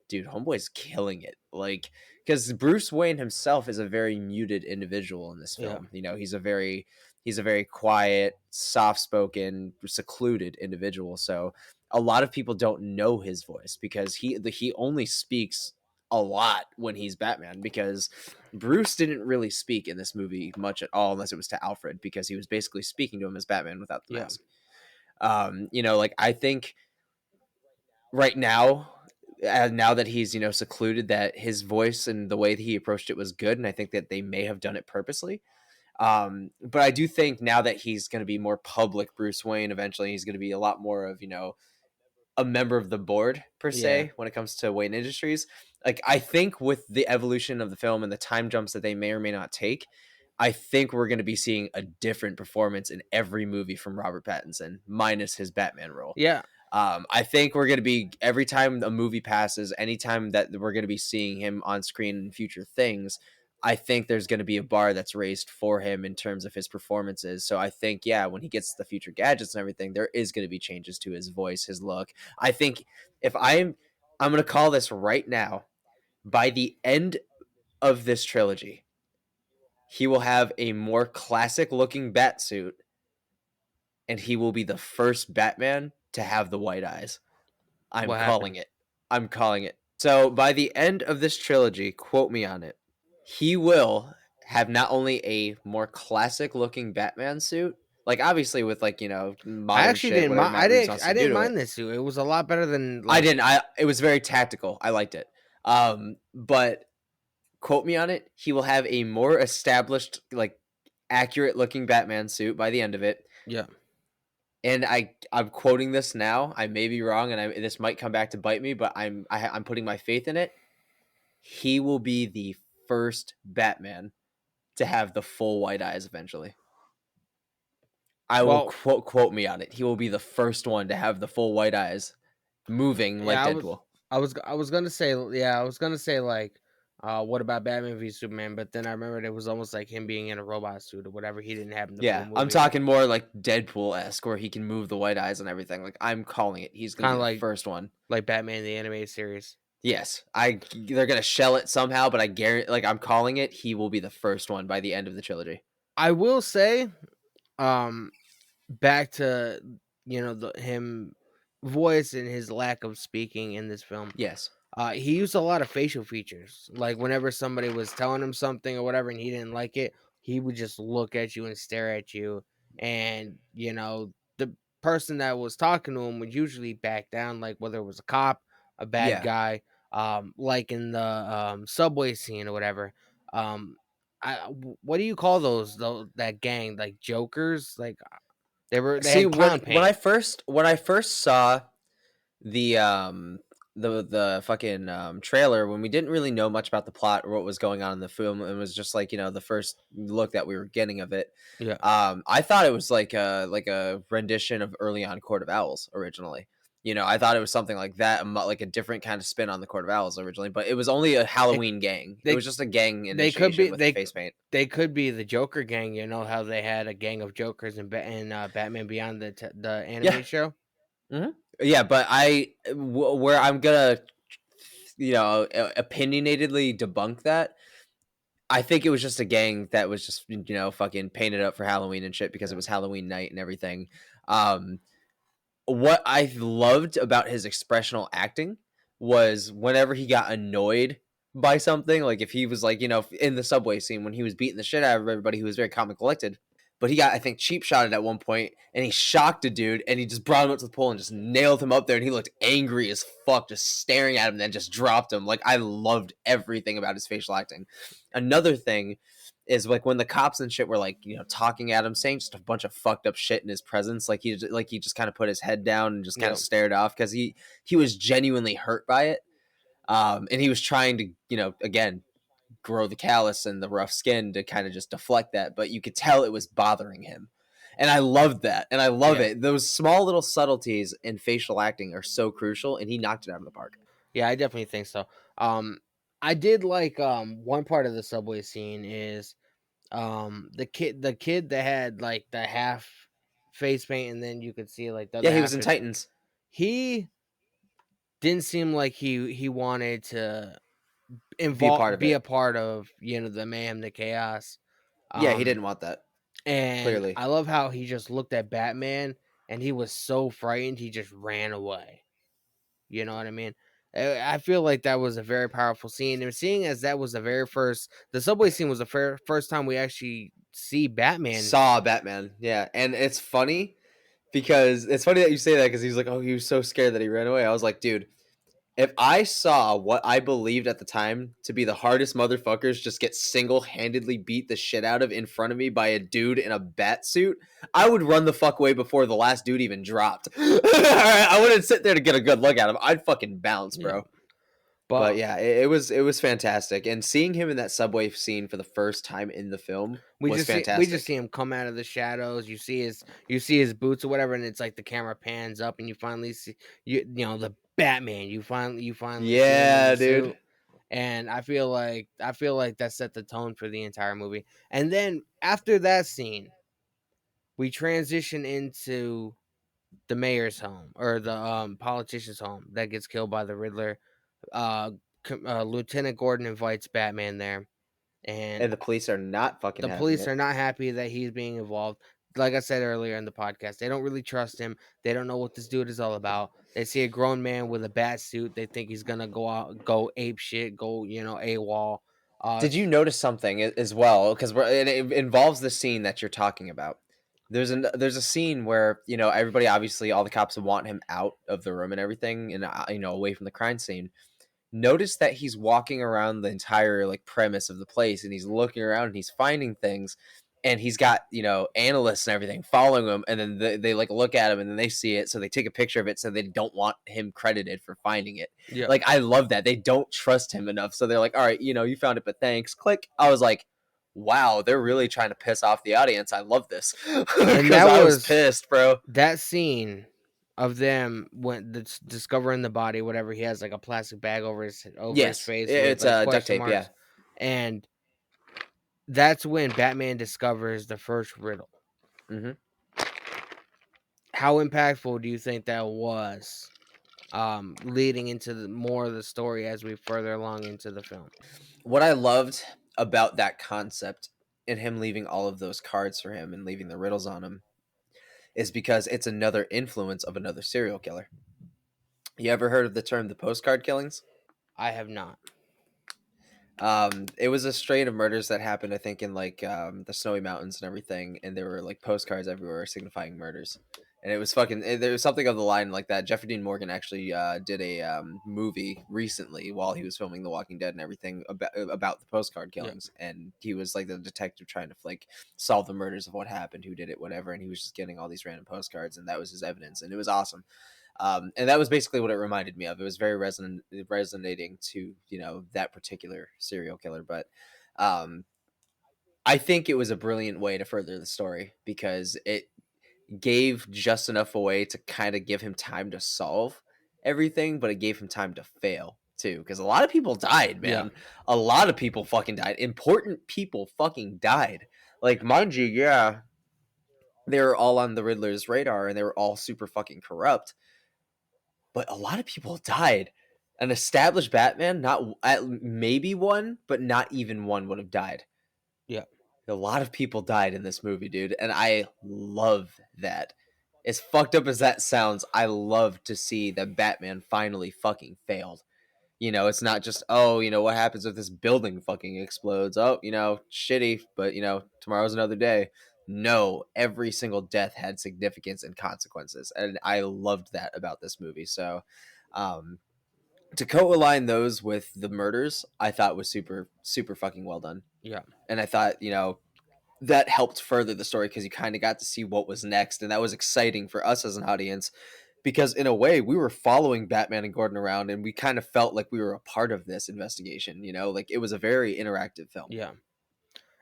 dude, homeboy's killing it. Like, because Bruce Wayne himself is a very muted individual in this Yeah. film. He's a very quiet, soft-spoken, secluded individual. So a lot of people don't know his voice because he only speaks a lot when he's Batman because Bruce didn't really speak in this movie much at all unless it was to Alfred because he was basically speaking to him as Batman without the Yeah. mask. Like I think right now, now that he's secluded, that his voice and the way that he approached it was good, and I think that they may have done it purposely. But I do think now that he's going to be more public Bruce Wayne, eventually he's going to be a lot more of a member of the board per Yeah. se when it comes to Wayne Industries. Like I think with the evolution of the film and the time jumps that they may or may not take, I think we're going to be seeing a different performance in every movie from Robert Pattinson, minus his Batman role. Yeah. I think we're going to be every time a movie passes, anytime that we're going to be seeing him on screen in future things. I think there's going to be a bar that's raised for him in terms of his performances. So I think, yeah, when he gets the future gadgets and everything, there is going to be changes to his voice, his look. I think if I'm going to call this right now, by the end of this trilogy, he will have a more classic looking bat suit and he will be the first Batman to have the white eyes. I'm What calling happened? it. I'm calling it. So by the end of this trilogy, quote me on it, he will have not only a more classic looking Batman suit, like obviously with like, I modern actually shit, didn't whatever mind. Matt Reeves wants I to do didn't to it. mind this suit. It was a lot better than I like. didn't. It was very tactical. I liked it. But quote me on it, he will have a more established, like accurate looking Batman suit by the end of it. Yeah. And I'm quoting this now. I may be wrong, and this might come back to bite me, but I'm putting my faith in it. He will be the first Batman to have the full white eyes eventually. I will Well, quote me on it. He will be the first one to have the full white eyes, moving like yeah. Deadpool. I was gonna say. Yeah. I was gonna say like. What about Batman v Superman? But then I remembered it was almost like him being in a robot suit or whatever. He didn't have in the full Yeah, I'm movie. talking more like Deadpool esque, where he can move the white eyes and everything. Like I'm calling it. He's gonna Kind be of the first one. like Batman the animated series. Yes, they're gonna shell it somehow, but I guarantee, like I'm calling it. He will be the first one by the end of the trilogy. I will say, um, back to the him voice and his lack of speaking in this film. Yes. He used a lot of facial features. Like whenever somebody was telling him something or whatever, and he didn't like it, he would just look at you and stare at you. And the person that was talking to him would usually back down, like whether it was a cop, a bad Yeah. guy, like in the subway scene or whatever. Um, what do you call those? Though that gang, like jokers, like they See, had when clown when I paint. first when I first saw the the fucking trailer, when we didn't really know much about the plot or what was going on in the film, it was just like the first look that we were getting of it. Yeah, I thought it was like a rendition of early on Court of Owls originally. I thought it was something like that, like a different kind of spin on the Court of Owls originally, but it was only a It Halloween gang. It they was just a gang they could initiation be with the face paint. they could be the Joker gang. You know how they had a gang of Jokers in Batman Beyond the Yeah. anime show. Yeah, but where I'm gonna, opinionatedly debunk that. I think it was just a gang that was just fucking painted up for Halloween and shit because it Yeah. was Halloween night and everything. Um, what I loved about his expressional acting was whenever he got annoyed by something, like if he was like, in the subway scene when he was beating the shit out of everybody, he was very calm and collected. But he got, I think, cheap shotted at one point, and he shocked a dude, and he just brought him up to the pole and just nailed him up there, and he looked angry as fuck, just staring at him, and then just dropped him. Like I loved everything about his facial acting. Another thing is like when the cops and shit were like talking at him, saying just a bunch of fucked up shit in his presence, like he just kind of put his head down and just kind of Yep. stared off because he was genuinely hurt by it. And he was trying to again grow the callus and the rough skin to kind of just deflect that, but you could tell it was bothering him. And I loved that. And I love Yeah. it. Those small little subtleties in facial acting are so crucial, and he knocked it out of the park. Yeah, I definitely think so. Um, I did like one part of the subway scene is the kid that had like the half face paint and then you could see like the Yeah, other he was half in is Titans. he didn't seem like he wanted to Be a part of be it. a part of the mayhem, the chaos. Yeah, he Um, didn't want that. and Clearly. I love how he just looked at Batman and he was so frightened he just ran away. You know what I mean? I feel like that was a very powerful scene, and seeing as that was the subway scene was the first time we actually see Batman. Saw Batman. Yeah. And it's funny that you say that because he's like, oh, he was so scared that he ran away. I was like, dude, if I saw what I believed at the time to be the hardest motherfuckers just get single handedly beat the shit out of in front of me by a dude in a bat suit, I would run the fuck away before the last dude even dropped. I wouldn't sit there to get a good look at him. I'd fucking bounce, Yeah, bro. But but yeah, it was fantastic, and seeing him in that subway scene for the first time in the film was we just see fantastic. him come out of the shadows. You see his boots or whatever, and it's like the camera pans up, and you finally see the Batman. You finally see him in the Yeah, dude. suit, and I feel like that set the tone for the entire movie. And then after that scene, we transition into the mayor's home or the politician's home that gets killed by the Riddler. Uh, Lieutenant Gordon invites Batman there, and And the police are not fucking the having police are it. not happy that he's being involved. Like I said earlier in the podcast, they don't really trust him. They don't know what this dude is all about. They see a grown man with a bat suit. They think he's gonna go out, go ape shit, go AWOL. Did you notice something as well? Because it involves the scene that you're talking about. There's a scene where everybody, obviously all the cops want him out of the room and everything, and away from the crime scene. Notice that he's walking around the entire like premise of the place, and he's looking around and he's finding things, and he's got analysts and everything following him, and then they like look at him and then they see it, so they take a picture of it, so they don't want him credited for finding it. Yeah, Like I love that they don't trust him enough, so they're like, all right, you found it, but thanks, click. I was like, wow, they're really trying to piss off the audience. I love this and because I was pissed, bro. that scene of them when discovering the body, whatever. He has like a plastic bag over his Yes, face with it's like duct question tape. Yeah. marks, and that's when Batman discovers the first riddle. hmm How impactful do you think that was? Leading into more of the story as we further along into the film. What I loved about that concept and him leaving all of those cards for him and leaving the riddles on him is because it's another influence of another serial killer. You ever heard of the term the postcard killings? I have not. It was a strain of murders that happened, I think, in like the snowy mountains and everything, and there were like postcards everywhere signifying murders. And it was fucking. There was something of the line like that. Jeffrey Dean Morgan actually did a movie recently while he was filming The Walking Dead and everything about the postcard Yeah. killings, and he was like the detective trying to like solve the murders of what happened, who did it, whatever, and he was just getting all these random postcards, and that was his evidence, and it was awesome. And that was basically what it reminded me of. It was very resonating to that particular serial killer. But um, I think it was a brilliant way to further the story because gave just enough away to kind of give him time to solve everything, but it gave him time to fail too. Because a lot of people died, Yeah. man. A lot of people fucking died. Important people fucking died. Like, mind you, yeah, they were all on the Riddler's radar and they were all super fucking corrupt, but a lot of people died. An established Batman, not maybe one, but not even one would have died. Yeah. A lot of people died in this movie, dude, and I love that. As fucked up as that sounds, I love to see that Batman finally fucking failed. It's not just, oh, what happens if this building fucking explodes? Oh, shitty, but tomorrow's another day. No, every single death had significance and consequences, and I loved that about this movie. So, um, to co-align those with the murders, I thought was super, super fucking well done. Yeah. And I thought, that helped further the story because you kind of got to see what was next, and that was exciting for us as an audience because in a way we were following Batman and Gordon around, and we kind of felt like we were a part of this investigation. Like it was a very interactive film. Yeah.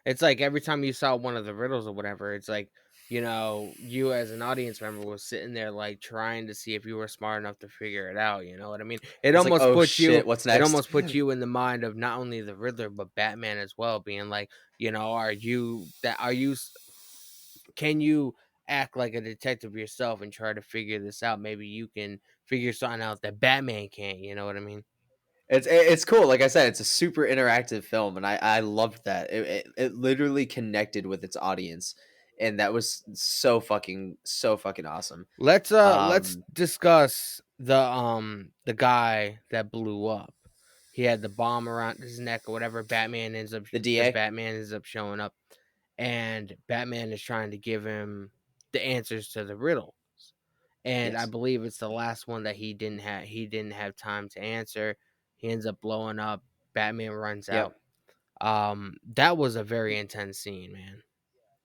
It's like every time you saw one of the riddles or whatever, it's like, you as an audience member was sitting there like trying to see if you were smart enough to figure it out. You know what I mean? It It's like, almost oh puts you shit, what's it next? almost puts you in the mind of not only the Riddler but Batman as well, being like, can you act like a detective yourself and try to figure this out? Maybe you can figure something out that Batman can't. You know what I mean? It's cool. Like I said, it's a super interactive film, and I loved that. It literally connected with its audience, and that was so fucking awesome. Let's Um, discuss the guy that blew up. He had the bomb around his neck or whatever. the Because DA, Batman ends up showing up, and Batman is trying to give him the answers to the riddle. And I yes, believe it's the last one that he didn't have time to answer. He ends up blowing up. Batman runs out. yep. That was a very intense scene, man.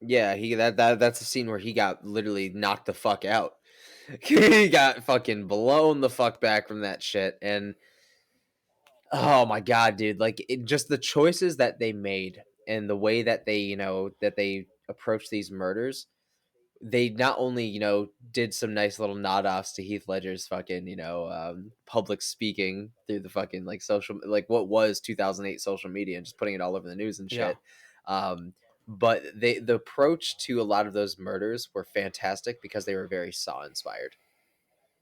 Yeah, that's a scene where he got literally knocked the fuck out. He got fucking blown the fuck back from that shit, and oh my god, dude! Like just the choices that they made and the way that they approach these murders. They not only did some nice little nod offs to Heath Ledger's fucking public speaking through the fucking like social like what was 2008 social media and just putting it all over the news and Yeah. shit. Um, but the approach to a lot of those murders were fantastic because they were very Saw inspired,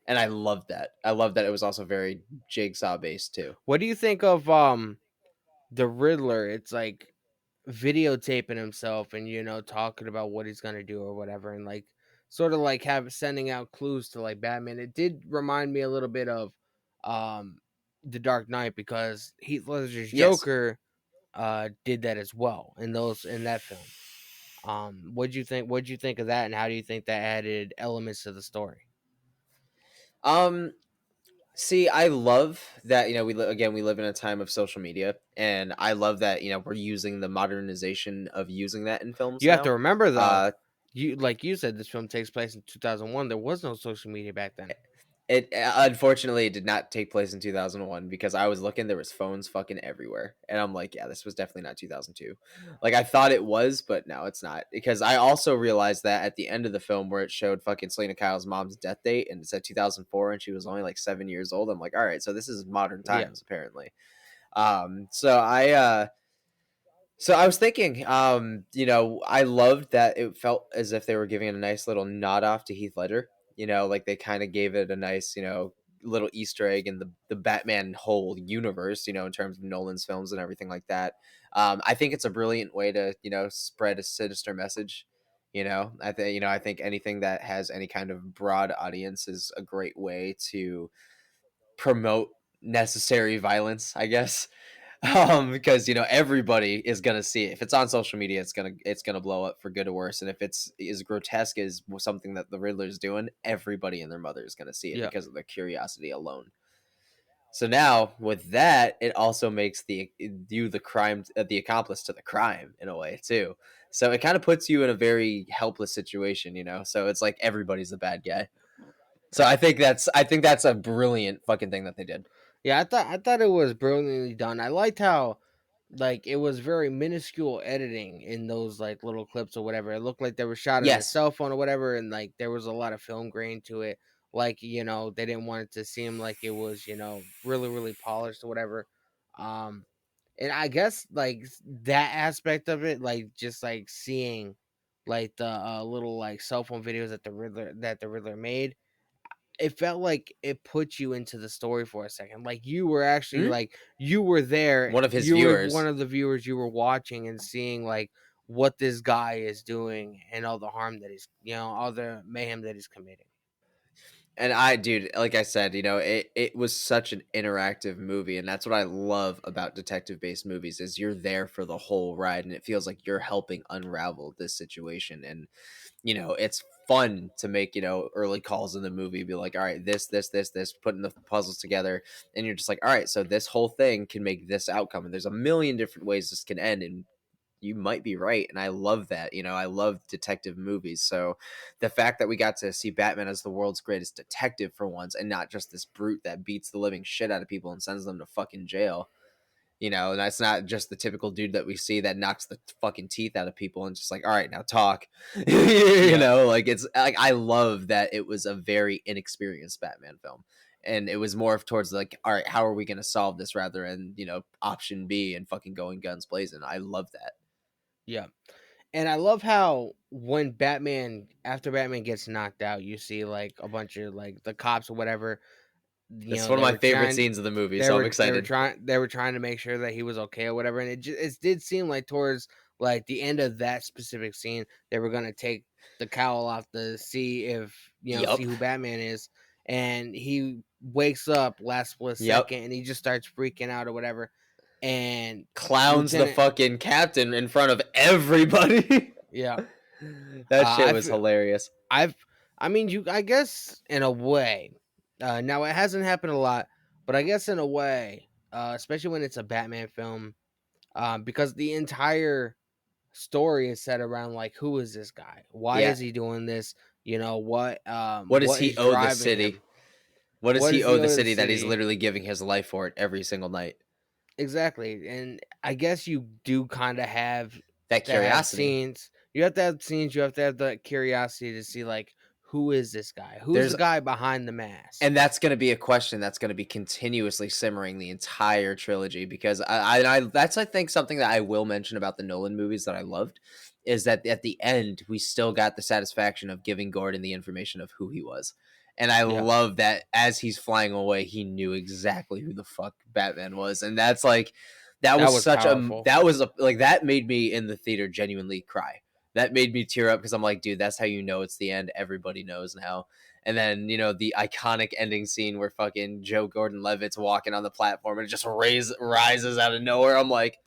and I loved that. I love that it was also very Jigsaw based too. What do you think of the Riddler? It's like videotaping himself and talking about what he's gonna do or whatever, and like sort of like have sending out clues to like Batman. It did remind me a little bit of um the Dark Knight because Heath Ledger's Yes. Joker did that as well in that film. What'd you think of that, and how do you think that added elements to the story? Um, See, I love that, again, we live in a time of social media, and I love that, we're using the modernization of using that in films You have to now. remember though, Uh, like you said, this film takes place in 2001. There was no social media back then. it unfortunately it did not take place in 2001 because I was looking, there was phones fucking everywhere, and I'm like, yeah, this was definitely not 2002. Like I thought it was, but no, it's not. Because I also realized that at the end of the film where it showed fucking Selena Kyle's mom's death date and it said 2004 and she was only like 7 years old, I'm like, all right, so this is modern Yeah, times apparently. So I was thinking, I loved that it felt as if they were giving it a nice little nod off to Heath Ledger. Like they kind of gave it a nice, little Easter egg in the Batman whole universe, in terms of Nolan's films and everything like that. I think it's a brilliant way to, spread a sinister message. I think anything that has any kind of broad audience is a great way to promote necessary violence, I guess. Because everybody is gonna see it. If it's on social media, it's gonna blow up for good or worse. And if it's as grotesque as something that the Riddler's doing, everybody and their mother is gonna see it yeah, because of their curiosity alone. So now with that, it also makes the crime the accomplice to the crime in a way too. So it kind of puts you in a very helpless situation. So it's like everybody's the bad guy. So yeah. I think that's a brilliant fucking thing that they did. Yeah, I thought it was brilliantly done. I liked how, like it was very minuscule editing in those like little clips or whatever. It looked like they were shot on a Yes. cell phone or whatever, and like there was a lot of film grain to it. Like, they didn't want it to seem like it was, really, really polished or whatever. Um and I guess like that aspect of it, like just like seeing like the little like cell phone videos that the Riddler made, it felt like it put you into the story for a second. Like you were actually Mhm. like you were there. One of his You were one viewers. of the viewers. You were watching and seeing like what this guy is doing and all the harm that he's, all the mayhem that he's committing. And dude, like I said, it was such an interactive movie, and that's what I love about detective-based movies is you're there for the whole ride, and it feels like you're helping unravel this situation. And it's fun to make early calls in the movie, be like, all right, this, putting the puzzles together, and you're just like, all right, so this whole thing can make this outcome, and there's a million different ways this can end, and you might be right. And I love that. I love detective movies. So the fact that we got to see Batman as the world's greatest detective for once and not just this brute that beats the living shit out of people and sends them to fucking jail. And that's not just the typical dude that we see that knocks the fucking teeth out of people and just like, all right, now talk. Yeah, Like it's like I love that it was a very inexperienced Batman film. And it was more of towards like, all right, how are we gonna solve this rather than, option B and fucking going guns blazing. I love that. yeah. And I love how when after Batman gets knocked out, you see like a bunch of like the cops or whatever. It's one of They my were favorite trying scenes of the movie, so I'm excited. they were trying to make sure that he was okay or whatever, and it did seem like towards like the end of that specific scene they were gonna take the cowl off to see if see Yup. who Batman is, and he wakes up last split Yup. second and he just starts freaking out or whatever, and Clowns the Lieutenant, fucking captain in front of everybody. yeah, That shit I was feel hilarious. I've I mean you I guess in a way, now it hasn't happened a lot, but I guess in a way, especially when it's a Batman film, because the entire story is set around like who is this guy? Why Yeah. is he doing this? What does What he is owe the driving city? him? What does What he does owe he the owe to the city that he's city? literally giving his life for it every single night? Exactly. And I guess you do kind of have That to have curiosity. scenes. You have to have scenes, you have to have that curiosity to see like who is this guy? Who's There's the guy behind the mask? And that's gonna be a question that's gonna be continuously simmering the entire trilogy because I that's I think something that I will mention about the Nolan movies that I loved is that at the end we still got the satisfaction of giving Gordon the information of who he was. And I Yeah. love that as he's flying away, he knew exactly who the fuck Batman was. And that's like that That was was such a powerful. that was a like that made me in the theater genuinely cry. That made me tear up because I'm like, dude, that's how you know it's the end. Everybody knows now. And then, the iconic ending scene where fucking Joe Gordon Levitt's walking on the platform and it just rises out of nowhere. I'm like,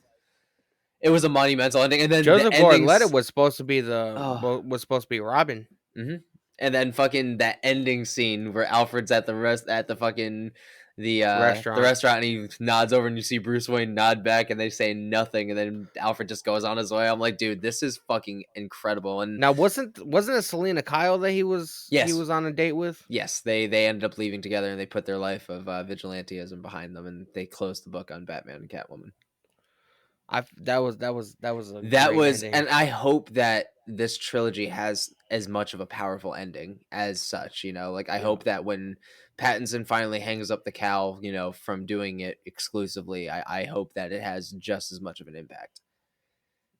it was a monumental ending. And then the Joseph Gordon-Levitt endings. was supposed to be Oh, was supposed to be Robin. hmm and then fucking that ending scene where Alfred's at the fucking the Restaurant. restaurant and he nods over and you see Bruce Wayne nod back and they say nothing and then Alfred just goes on his way. I'm like, dude, this is fucking incredible. And Now wasn't it Selena Kyle that he yes, was on a date with? yes, they ended up leaving together and they put their life of vigilantism behind them and they closed the book on Batman and Catwoman. That was a That great was, ending. and I hope that this trilogy has as much of a powerful ending as such. Like I Yeah. hope that when Pattinson finally hangs up the cowl, from doing it exclusively, I hope that it has just as much of an impact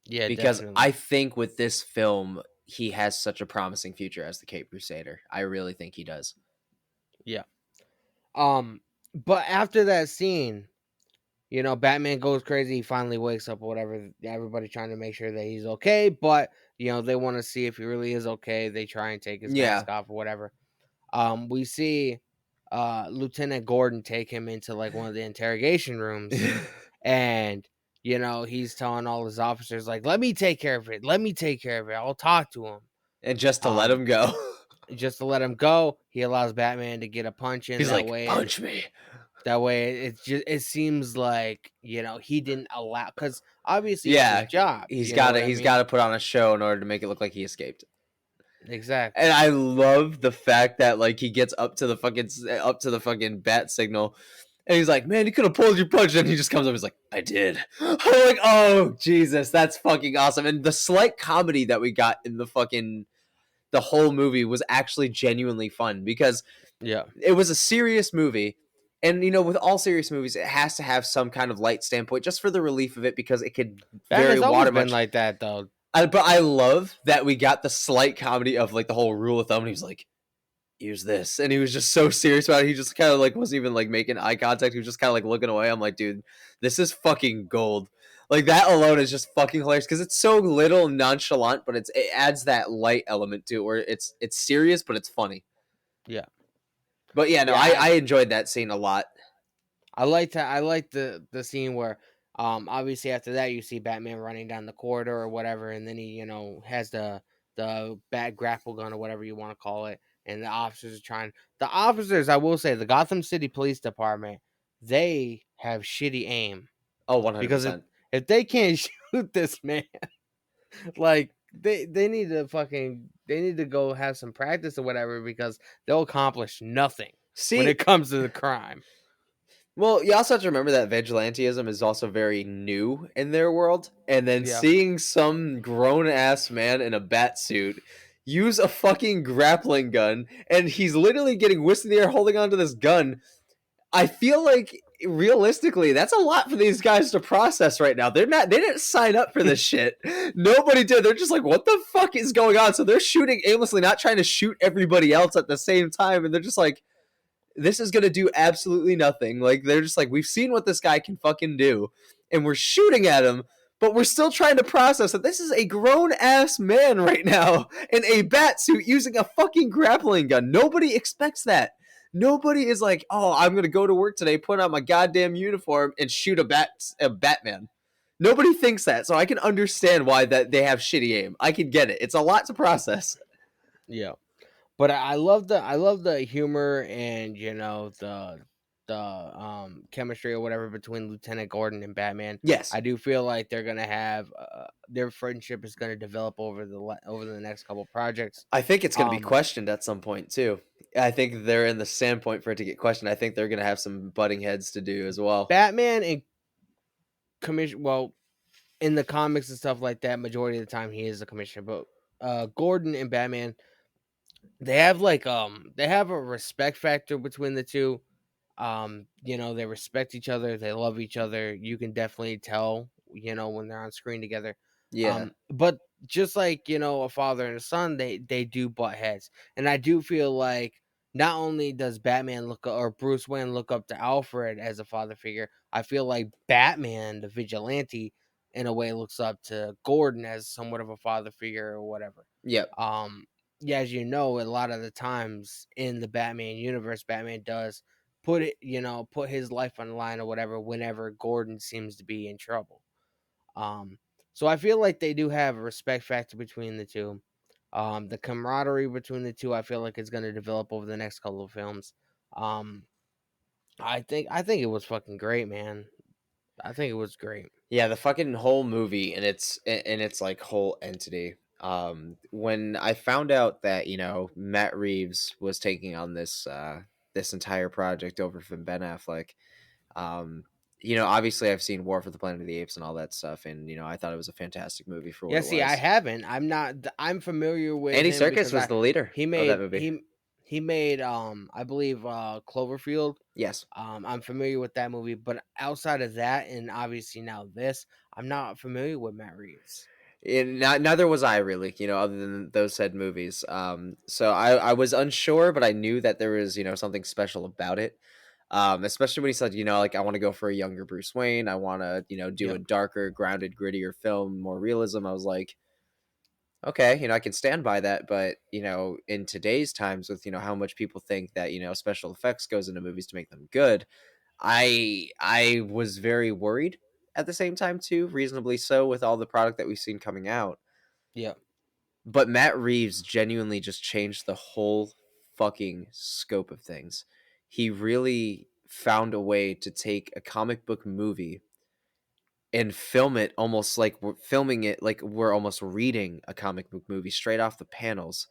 Yeah, because I definitely. think with this film he has such a promising future as the Cape Crusader. I really think he does. Yeah. But after that scene, Batman goes crazy. He finally wakes up or whatever. Everybody trying to make sure that he's okay, but they want to see if he really is okay. They try and take his Yeah. mask off or whatever. We see Lieutenant Gordon take him into like one of the interrogation rooms, and he's telling all his officers like, "Let me take care of it. Let me take care of it. I'll talk to him." And just to let Um, him go. just to let him go, he allows Batman to get a punch in He's that like, way. punch me. That way, it seems like he didn't allow, because obviously it's his Yeah, job. he's You know got to what I he's got mean? to put on a show in order to make it look like he escaped. And Exactly. I love the fact that like he gets up to the fucking bat signal And he's like, "Man, you could have pulled your punch." And he just comes up, he's like, "I did." I'm like, "Oh Jesus, that's fucking awesome!" And the slight comedy that we got in the whole movie was actually genuinely fun because Yeah. it was a serious movie. And with all serious movies, it has to have some kind of light standpoint just for the relief of it because it could very Batman's always water been much. like that though. But I love that we got the slight comedy of like the whole rule of thumb. And he was like, "Use this," and he was just so serious about it. He just kind of like wasn't even like making eye contact. He was just kind of like looking away. I'm like, dude, this is fucking gold. Like that alone is just fucking hilarious because it's so little nonchalant, but it adds that light element to it where it's serious but it's funny. Yeah. But yeah, no, Yeah, I enjoyed that scene a lot. I like the scene where obviously after that you see Batman running down the corridor or whatever, and then he, has the bat grapple gun or whatever you want to call it, and the officers, I will say, the Gotham City Police Department, they have shitty aim. Oh, Because if 100%. if they can't shoot this man, like they need to go have some practice or whatever, because they'll accomplish nothing when See, it comes to the crime. well, you also have to remember that vigilantism is also very new in their world, and then Yeah. seeing some grown ass man in a bat suit use a fucking grappling gun, and he's literally getting whisked in the air holding onto this gun. I feel like realistically, that's a lot for these guys to process right now. They didn't sign up for this shit. Nobody did. They're just like, what the fuck is going on? So they're shooting aimlessly, not trying to shoot everybody else at the same time, and they're just like, this is gonna do absolutely nothing. Like they're just like, we've seen what this guy can fucking do, and we're shooting at him, but we're still trying to process that this is a grown ass man right now in a bat suit using a fucking grappling gun. Nobody expects that. Nobody is like, oh, I'm gonna go to work today, put on my goddamn uniform, and shoot a Batman. Nobody thinks that, so I can understand why that they have shitty aim. I can get it. It's a lot to process. Yeah. But I love the humor and the chemistry or whatever between Lieutenant Gordon and Batman. Yes, I do feel like they're gonna have their friendship is gonna develop over the next couple projects. I think it's going to be Um, questioned at some point too. I think they're in the standpoint for it to get questioned. I think they're going to have some butting heads to do as well. Batman and commission well in the comics and stuff like that. Majority of the time he is the commissioner, but Gordon and Batman, they have a respect factor between the two. They respect each other, they love each other. You can definitely tell, when they're on screen together. Yeah. But just like, a father and a son, they do butt heads. And I do feel like not only does Batman or Bruce Wayne look up to Alfred as a father figure, I feel like Batman, the vigilante, in a way looks up to Gordon as somewhat of a father figure or whatever. Yep. Um, yeah, as you know, a lot of the times in the Batman universe, Batman does put his life on the line or whatever whenever Gordon seems to be in trouble. Um, so I feel like they do have a respect factor between the two. The camaraderie between the two, I feel like is going to develop over the next couple of films. Um, I think it was fucking great, man. I think it was great. Yeah, the fucking whole movie and its like whole entity. When I found out that, Matt Reeves was taking on this entire project over from Ben Affleck, um obviously I've seen War for the Planet of the Apes and all that stuff, and I thought it was a fantastic movie for what Yeah, it see, I was. haven't. I'm familiar with Andy him Serkis because was I the leader he of that made movie. he made I believe Cloverfield. Yes. I'm familiar with that movie, but outside of that, and obviously now this, I'm not familiar with Matt Reeves. Neither was I really, other than those said movies. So I was unsure, but I knew that there was, something special about it. Especially when he said, like, I want to go for a younger Bruce Wayne. I want to, do a Yep. darker, grounded, grittier film, more realism. I was like, okay, I can stand by that. But, in today's times with, how much people think that, special effects goes into movies to make them good, I was very worried at the same time too, reasonably so, with all the product that we've seen coming out. Yep. But Matt Reeves genuinely just changed the whole fucking scope of things. He really found a way to take a comic book movie and film it almost like we're filming it like we're almost reading a comic book movie straight off the panels.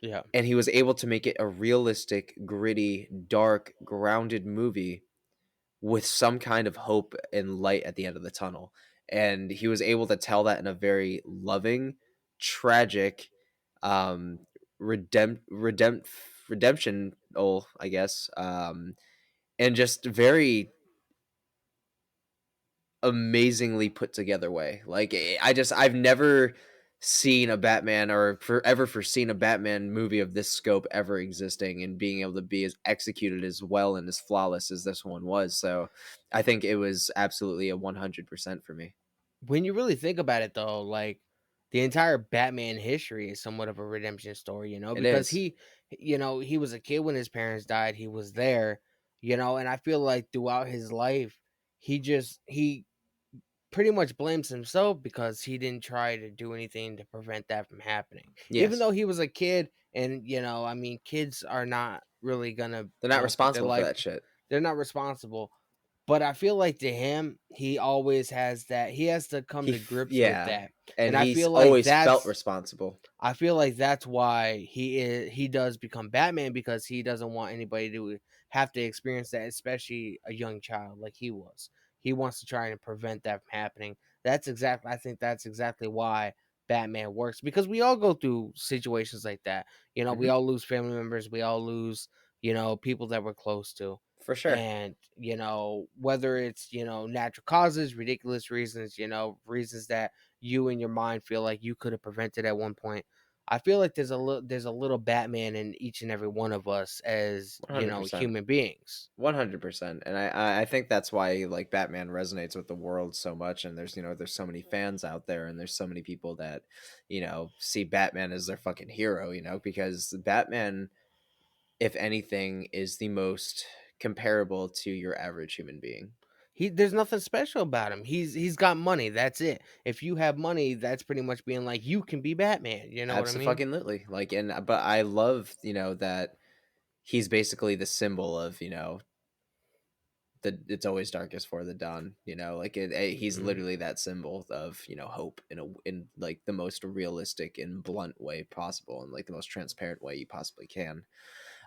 Yeah. And he was able to make it a realistic, gritty, dark, grounded movie with some kind of hope and light at the end of the tunnel. And he was able to tell that in a very loving, tragic, um, redemption, I guess, and just very amazingly put together way. Like I've never seen a Batman or ever foreseen a Batman movie of this scope ever existing and being able to be as executed as well and as flawless as this one was. So I think it was absolutely a 100% for me. When you really think about it though, like the entire Batman history is somewhat of a redemption story, It because is. he was a kid when his parents died, he was there, and I feel like throughout his life, he pretty much blames himself because he didn't try to do anything to prevent that from happening. Even Yes. though he was a kid and, I mean, kids are not really gonna, They're not put their responsible for life, that shit. they're not responsible. But I feel like to him, he always has that. He has to come to grips with Yeah. that. And And I he's feel like always felt that's responsible. I feel like that's why he does become Batman, because he doesn't want anybody to have to experience that, especially a young child like he was. He wants to try and prevent that from happening. I think that's exactly why Batman works, because we all go through situations like that. We Mhm. all lose family members, we all lose, people that we're close to. For sure. And, whether it's, natural causes, ridiculous reasons, reasons that you in your mind feel like you could have prevented at one point. I feel like there's a little Batman in each and every one of us as, 100%. human beings. 100%. And I think that's why like Batman resonates with the world so much, and there's so many fans out there, and there's so many people that see Batman as their fucking hero, because Batman, if anything, is the most comparable to your average human being. There's nothing special about him. He's got money. That's it. If you have money, that's pretty much being like you can be Batman. You know what I mean? Absolutely. Like, and but I love, that he's basically the symbol of, the it's always darkest for the dawn, like he's Mhm. literally that symbol of, hope in like the most realistic and blunt way possible, and like the most transparent way you possibly can.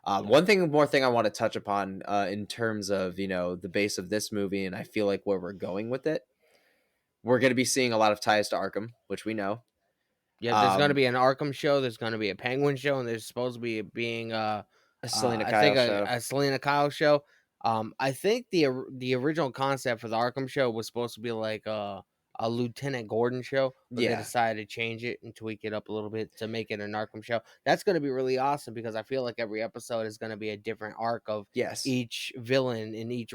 Yeah. One more thing I want to touch upon, in terms of, the base of this movie, and I feel like where we're going with it, we're going to be seeing a lot of ties to Arkham, which we know. Yeah, there's gonna um be an Arkham show, there's gonna be a Penguin show, and there's supposed to be being a Selena I think Kyle show. a Selena Kyle show. I think the original concept for the Arkham show was supposed to be like a Lieutenant Gordon show, but they Yeah. decided to change it and tweak it up a little bit to make it an Arkham show. That's gonna be really awesome, because I feel like every episode is gonna be a different arc of Yes. each villain and each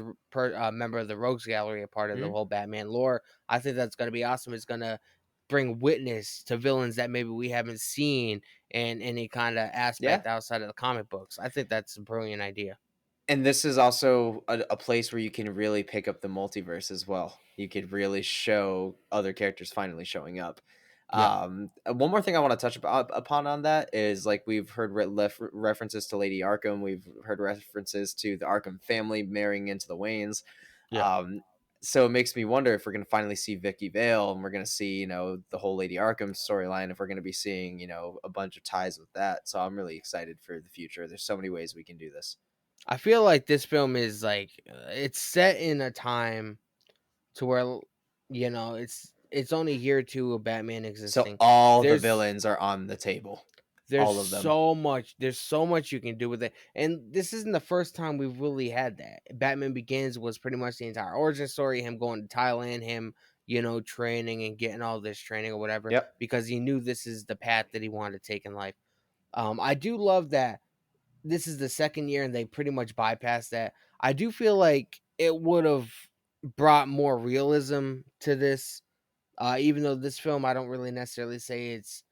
member of the Rogues Gallery, a part of the Mhm. whole Batman lore. I think that's gonna be awesome. It's gonna bring witness to villains that maybe we haven't seen in any kind of Yeah. aspect outside of the comic books. I think that's a brilliant idea. And this is also a place where you can really pick up the multiverse as well. You could really show other characters finally showing up. Yeah, One more thing I want to touch upon on that is, like, we've heard references to Lady Arkham. We've heard references to the Arkham family marrying into the Waynes. yeah. Um, so it makes me wonder if we're going to finally see Vicky Vale, and we're going to see, the whole Lady Arkham storyline, if we're going to be seeing, a bunch of ties with that. So I'm really excited for the future. There's so many ways we can do this. I feel like this film is like it's set in a time to where it's only year two of Batman So existing. all the There's villains are on the table. There's All of them. so much you can do with it, and this isn't the first time we've really had that. Batman Begins was pretty much the entire origin story, him going to Thailand, him, training and getting all this training or whatever, Yep. because he knew this is the path that he wanted to take in life. I do love that this is the second year and they pretty much bypassed that. I do feel like it would have brought more realism to this, even though this film, I don't really necessarily say it's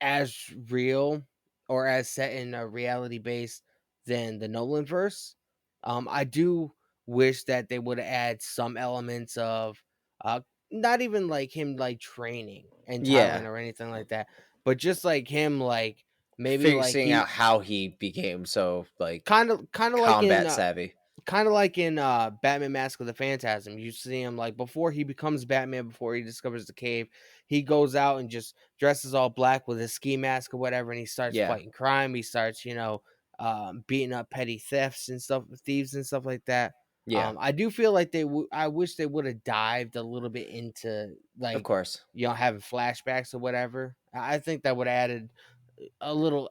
as real or as set in a reality base than the Nolan verse. I do wish that they would add some elements of uh not even like him like training in Thailand Yeah. or anything like that, but just like him like maybe like Figuring out he how he became so, like, kind of like in combat savvy. Batman Mask of the Phantasm. You see him like before he becomes Batman, before he discovers the cave, he goes out and just dresses all black with his ski mask or whatever, and he starts Yeah. fighting crime. He starts, beating up petty thieves and stuff like that. Yeah, I do feel like I wish they would have dived a little bit into of like course. having flashbacks or whatever. I think that would have added a little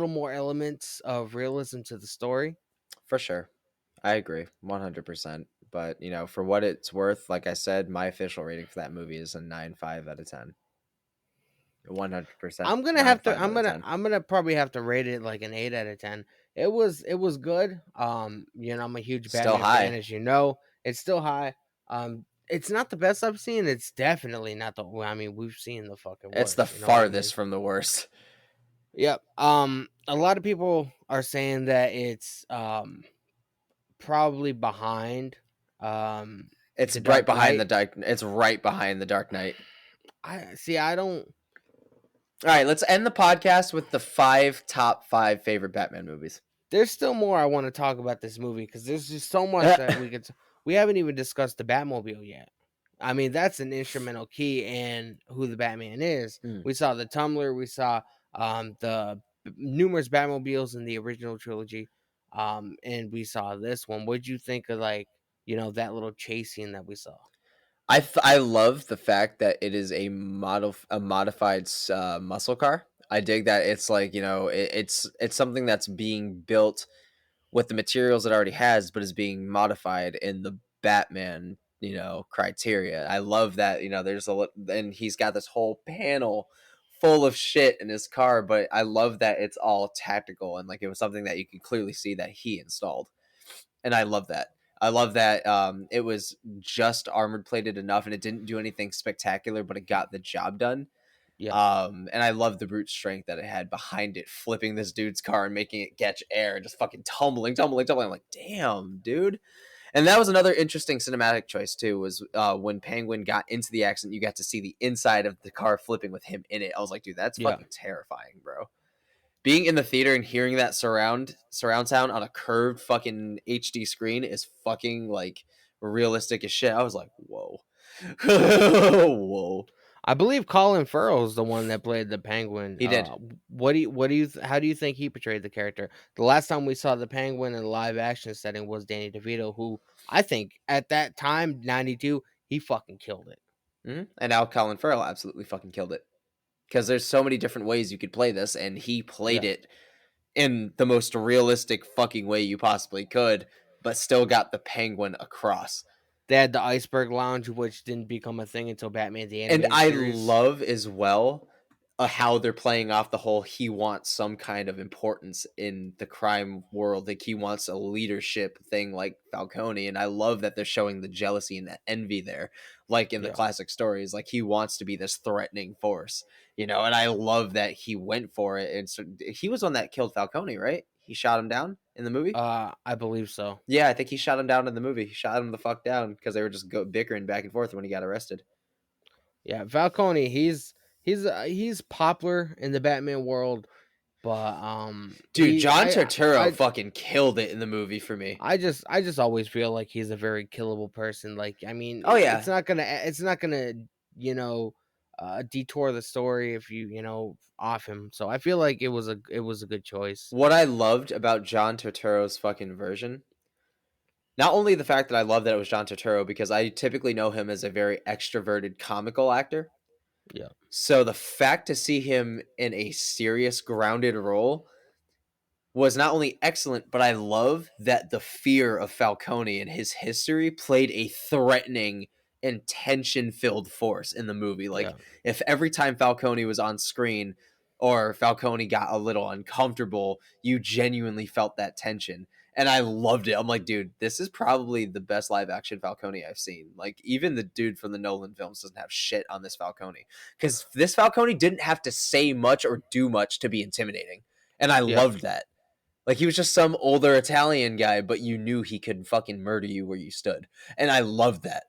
more elements of realism to the story. For sure. I agree 100%. But, for what it's worth, like I said, my official rating for that movie is a 9.5 out of 10. 100% I'm gonna have to. 9.5 out of 10. I'm gonna probably have to rate it like an 8 out of 10. It was good. I'm a huge Still Batman fan, high. as you know. It's still high. It's not the best I've seen. It's definitely not the. Well, I mean, we've seen the fucking It's the worst. You know what I mean? farthest from the worst. Yep. A lot of people are saying that it's probably behind It's the right Dark behind the Knight. dark. It's right behind the Dark Knight. I see. I don't. All right, let's end the podcast with the top five favorite Batman movies. There's still more I want to talk about this movie because there's just so much that we haven't even discussed the Batmobile yet. I mean, that's an instrumental key in who the Batman is. Hmm. We saw the Tumbler, we saw numerous Batmobiles in the original trilogy, and we saw this one. What'd you think of that little chase scene that we saw? I love the fact that it is a modified muscle car. I dig that it's like it's something that's being built with the materials it already has, but is being modified in the Batman criteria. I love that and he's got this whole panel full of shit in his car, but I love that it's all tactical and like it was something that you could clearly see that he installed, and I love that. I love that it was just armored plated enough, and it didn't do anything spectacular, but it got the job done. Yeah, And I love the brute strength that it had behind it, flipping this dude's car and making it catch air, and just fucking tumbling, tumbling, tumbling. I'm like, damn, dude. And that was another interesting cinematic choice too. Was when Penguin got into the accident, you got to see the inside of the car flipping with him in it. I was like, dude, that's yeah. fucking terrifying, bro. Being in the theater and hearing that surround sound on a curved fucking HD screen is fucking like realistic as shit. I was like, whoa, whoa. I believe Colin Farrell is the one that played the Penguin. He did. How do you think he portrayed the character? The last time we saw the Penguin in a live action setting was Danny DeVito, who I think at that time, 92, he fucking killed it. And now Colin Farrell absolutely fucking killed it because there's so many different ways you could play this, and he played Yeah. it in the most realistic fucking way you possibly could, but still got the Penguin across. They had the Iceberg Lounge, which didn't become a thing until Batman the And Animated I Series. love as well how they're playing off the whole he wants some kind of importance in the crime world. Like he wants a leadership thing like Falcone. And I love that they're showing the jealousy and the envy there, like in the Yeah. classic stories. Like he wants to be this threatening force, and I love that he went for it. And so he was one that killed Falcone, right? He shot him down in the movie. I believe so. Yeah, I think he shot him down in the movie. He shot him the fuck down because they were just bickering back and forth when he got arrested. Yeah, Falcone, he's popular in the Batman world, but Dude, John Turturro I fucking killed it in the movie for me. I just always feel like he's a very killable person. Like, I mean, Oh yeah. it's not gonna you know detour the story if off him. So I feel like it was a good choice. What I loved about John Turturro's fucking version, not only the fact that I love that it was John Turturro, because I typically know him as a very extroverted comical actor. Yeah, So the fact to see him in a serious, grounded role was not only excellent, but I love that the fear of Falcone and his history played a threatening and tension filled force in the movie. yeah. Like, if every time Falcone was on screen or Falcone got a little uncomfortable, you genuinely felt that tension. And I loved it. I'm like, dude, this is probably the best live action Falcone I've seen. Like, even the dude from the Nolan films doesn't have shit on this Falcone. Because this Falcone didn't have to say much or do much to be intimidating. And I Yeah. loved that. Like he was just some older Italian guy, but you knew he could fucking murder you where you stood. And I loved that.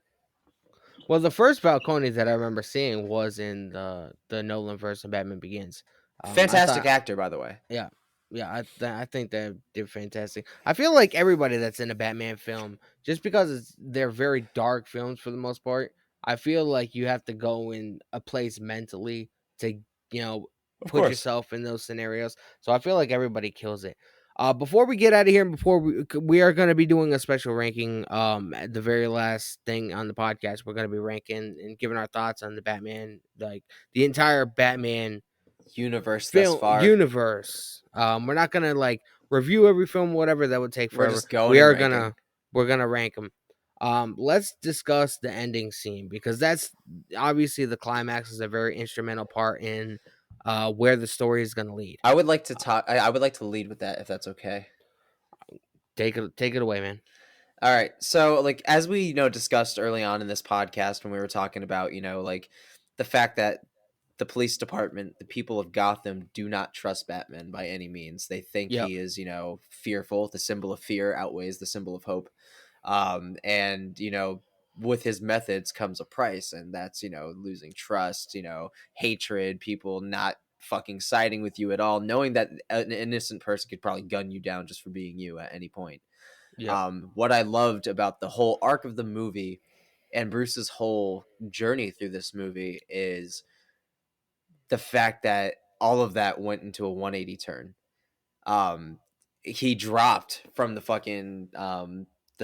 Well, the first Falcone that I remember seeing was in the Nolan version of Batman Begins. I Fantastic thought actor, by the way. Yeah, yeah, I think they did fantastic. I feel like everybody that's in a Batman film, just because they're very dark films for the most part, I feel like you have to go in a place mentally to you know Of put course. yourself in those scenarios. So I feel like everybody kills it. Before we get out of here, and before we are going to be doing a special ranking. At the very last thing on the podcast, we're going to be ranking and giving our thoughts on the Batman, like the entire Batman Universe thus film far. universe. We're not gonna like review every film, whatever that would take We're forever. just going We and are ranking. gonna we're gonna rank them. Let's discuss the ending scene because that's obviously the climax is a very instrumental part in where the story is gonna lead. I would like to talk. I would like to lead with that if that's okay. Take it away, man. All right. So, like, as we discussed early on in this podcast when we were talking about like the fact that the police department, the people of Gotham, do not trust Batman by any means. They think Yep, he is fearful. The symbol of fear outweighs the symbol of hope. And with his methods comes a price, and that's losing trust, hatred, people not fucking siding with you at all, knowing that an innocent person could probably gun you down just for being you at any point. yep, What I loved about the whole arc of the movie and Bruce's whole journey through this movie is the fact that all of that went into a 180 turn. Um, he dropped from the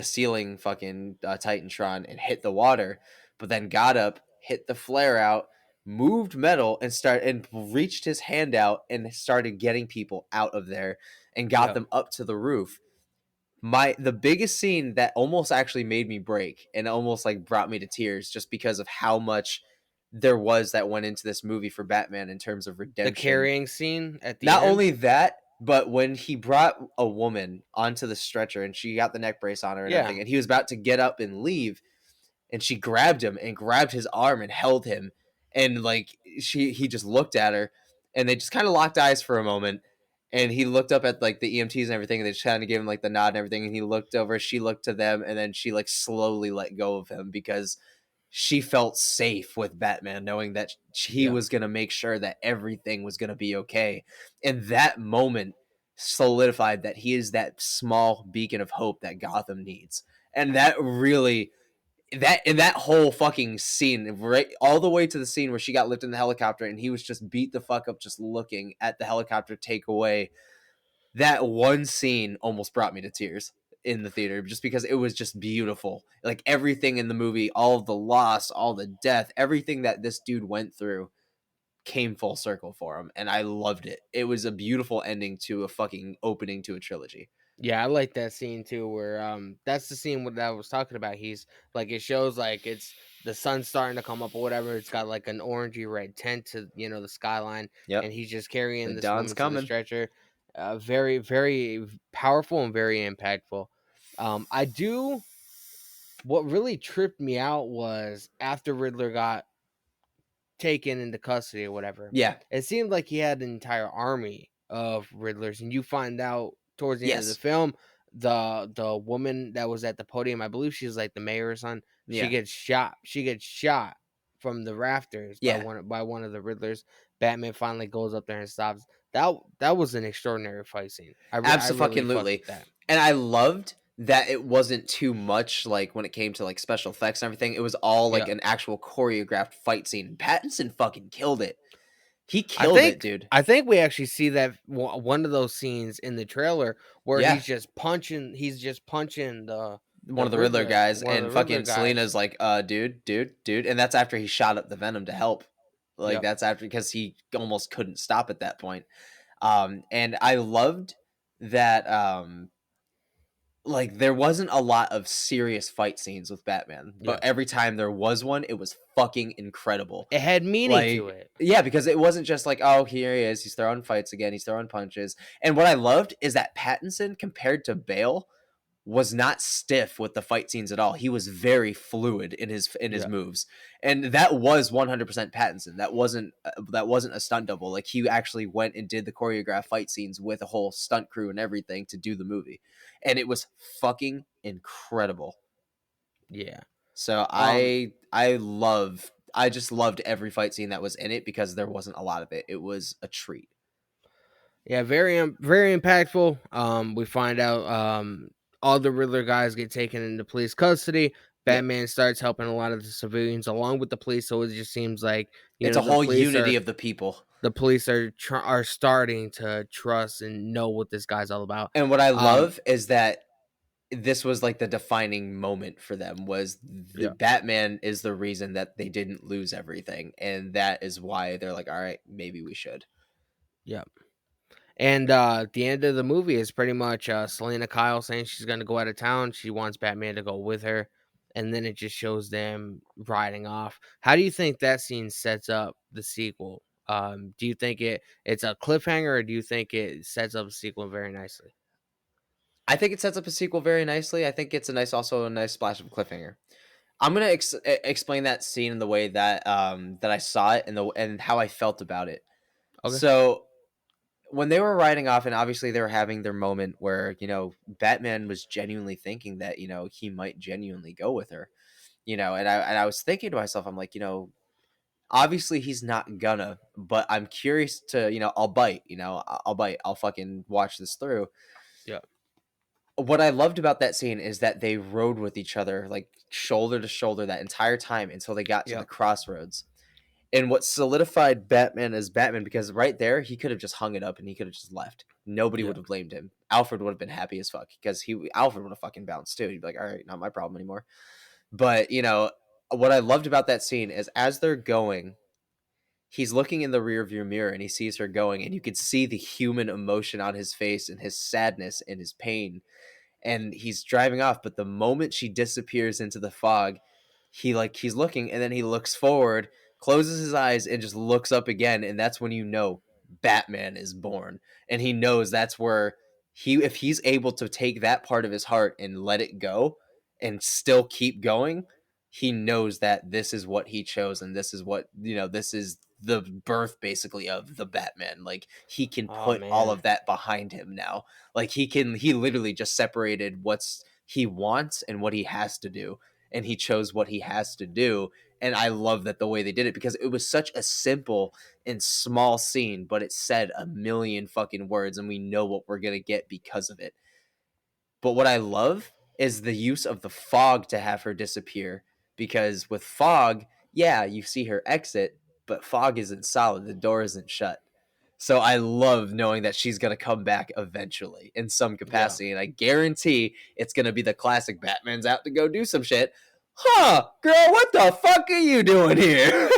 ceiling fucking Titantron and hit the water, but then got up, hit the flare out, moved metal and reached his hand out and started getting people out of there and got yep. them up to the roof. The biggest scene that almost actually made me break and almost like brought me to tears just because of how much there was that went into this movie for Batman in terms of The redemption. carrying scene at the Not end. only that, but when he brought a woman onto the stretcher and she got the neck brace on her and Yeah, everything, and he was about to get up and leave, and she grabbed him and grabbed his arm and held him, and like he just looked at her, and they just kind of locked eyes for a moment, and he looked up at like the EMTs and everything, and they just kind of gave him like the nod and everything, and he looked over, she looked to them, and then she like slowly let go of him because she felt safe with Batman, knowing that he yep. was going to make sure that everything was going to be okay. And that moment solidified that he is that small beacon of hope that Gotham needs. And that really, that whole fucking scene, right all the way to the scene where she got lifted in the helicopter and he was just beat the fuck up just looking at the helicopter take away, that one scene almost brought me to tears in the theater just because it was just beautiful. Like everything in the movie, all of the loss, all the death, everything that this dude went through came full circle for him, and I loved it. It was a beautiful ending to a fucking opening to a trilogy. Yeah, I like that scene too, where that's the scene that I was talking about. He's like, it shows like it's the sun's starting to come up or whatever. It's got like an orangey red tint to the skyline, Yep, and he's just the carrying this dawn's woman to the coming. stretcher. Very very powerful and very impactful. I do. What really tripped me out was after Riddler got taken into custody or whatever. Yeah. It seemed like he had an entire army of Riddlers, and you find out towards the end of the Yes. film, the woman that was at the podium, I believe she's like the mayor's son, she Yeah. gets shot. She gets shot from the rafters by Yeah. one of the Riddlers. Batman finally goes up there and stops. That was an extraordinary fight scene. I really fucked Absolutely. with that. And I loved that it wasn't too much like when it came to like special effects and everything. It was all like Yeah. an actual choreographed fight scene. Pattinson fucking killed it. He I killed it, think dude. I think we actually see that one of those scenes in the trailer where Yeah. he's just punching One the of the Riddler Riddler, guys, one of and the Riddler fucking guys. Selena's like, dude. And that's after he shot up the Venom to help. Like, Yep. that's after because he almost couldn't stop at that point. And I loved that like there wasn't a lot of serious fight scenes with Batman, but Yep. every time there was one, it was fucking incredible. It had meaning to Like, it. yeah, because it wasn't just like, oh, here he is, he's throwing fights again, he's throwing punches. And what I loved is that Pattinson, compared to Bale, was not stiff with the fight scenes at all. He was very fluid in his Yeah. moves, and that was 100% Pattinson. That wasn't a stunt double. Like he actually went and did the choreographed fight scenes with a whole stunt crew and everything to do the movie, and it was fucking incredible. Yeah. So Um I just loved every fight scene that was in it because there wasn't a lot of it. It was a treat. yeah, very impactful. We find out all the Riddler guys get taken into police custody. Yep. Batman starts helping a lot of the civilians along with the police. So it just seems like It's a the whole police unity are of the people. are starting to trust and know what this guy's all about. And what I Um, love is that this was like the defining moment for them was the yeah, Batman is the reason that they didn't lose everything, and that is why they're like, all right, maybe we should. yeah. And the end of the movie is pretty much Selena Kyle saying she's gonna go out of town. She wants Batman to go with her, and then it just shows them riding off. How do you think that scene sets up the sequel? Do you think it's a cliffhanger, or do you think it sets up the sequel very nicely? I think it sets up a sequel very nicely. I think it's also a nice splash of a cliffhanger. I'm gonna explain that scene in the way that that I saw it and how I felt about it. Okay. So when they were riding off, and obviously they were having their moment where Batman was genuinely thinking that he might genuinely go with her, and I was thinking to myself, I'm like, obviously he's not gonna, but I'm curious to, I'll bite, I'll bite, I'll fucking watch this through. Yeah. What I loved about that scene is that they rode with each other like shoulder to shoulder that entire time until they got to Yeah. the crossroads. And what solidified Batman as Batman, because right there he could have just hung it up and he could have just left. Nobody Yeah. would have blamed him. Alfred would have been happy as fuck because Alfred would have fucking bounced too. He'd be like, all right, not my problem anymore. But what I loved about that scene is as they're going, he's looking in the rearview mirror and he sees her going, and you could see the human emotion on his face and his sadness and his pain, and he's driving off, but the moment she disappears into the fog, he's looking, and then he looks forward, closes his eyes, and just looks up again, and that's when Batman is born. And he knows that's where if he's able to take that part of his heart and let it go and still keep going, he knows that this is what he chose, and this is this is the birth basically of the Batman. Like he can Oh put all man. of that behind him now. Like he literally just separated what's he wants and what he has to do, and he chose what he has to do. And I love that the way they did it, because it was such a simple and small scene, but it said a million fucking words, and we know what we're gonna get because of it. But what I love is the use of the fog to have her disappear, because with fog, yeah, you see her exit, but fog isn't solid, the door isn't shut. So I love knowing that she's going to come back eventually in some Yeah. capacity, and I guarantee it's going to be the classic Batman's out to go do some shit. Huh, girl, what the fuck are you doing here?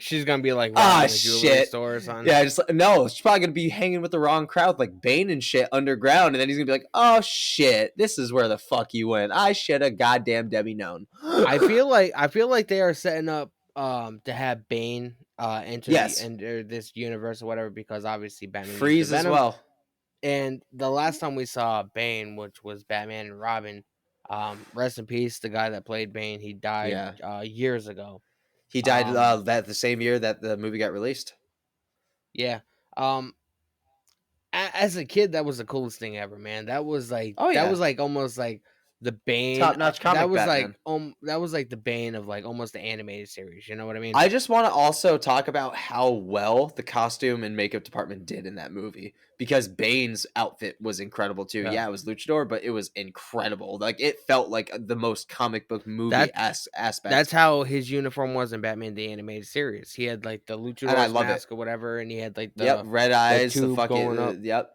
She's gonna be like Ah, robbing a jewelry shit. store or something. Yeah, just no, she's probably gonna be hanging with the wrong crowd, like Bane and shit underground, and then he's gonna be like, "Oh shit, this is where the fuck you went. I should have goddamn Debbie known." I feel like they are setting up to have Bane Yes, enter this universe or whatever, because obviously Batman used the Freeze as Venom. well. And the last time we saw Bane, which was Batman and Robin, rest in peace, the guy that played Bane, he died Yeah, years ago. he died Um, that the same year that the movie got released. yeah. Um, as a kid, that was the coolest thing ever, man. Oh That yeah, was like almost like the Bane. top notch comic Batman. That was like the Bane of like almost the animated series. You know what I mean? I just want to also talk about how well the costume and makeup department did in that movie, because Bane's outfit was incredible too. Yeah. Yeah, it was luchador, but it was incredible. Like it felt like the most comic book movie That aspect, that's how his uniform was in Batman the animated series. He had like the and I luchador's love it. mask or whatever, and he had like Yep, red the eyes, the tube fucking going up. yep.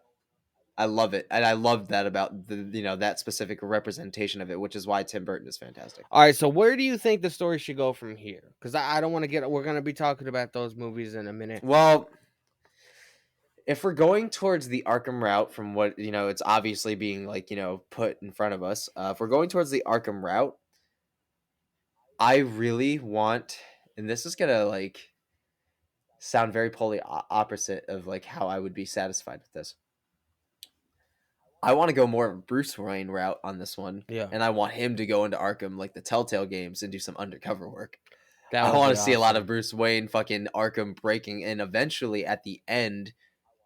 I love it, and I love that about the that specific representation of it, which is why Tim Burton is fantastic. All right, so where do you think the story should go from here? Because I don't want to get. We're gonna be talking about those movies in a minute. Well, if we're going towards the Arkham route, from what it's obviously being like put in front of us. If we're going towards the Arkham route, I really want, and this is gonna like sound very polarly opposite of like how I would be satisfied with this. I want to go more of a Bruce Wayne route on this one, Yeah, and I want him to go into Arkham like the Telltale games and do some undercover work. that I would want be to see a lot awesome. of Bruce Wayne fucking Arkham breaking, and eventually at the end,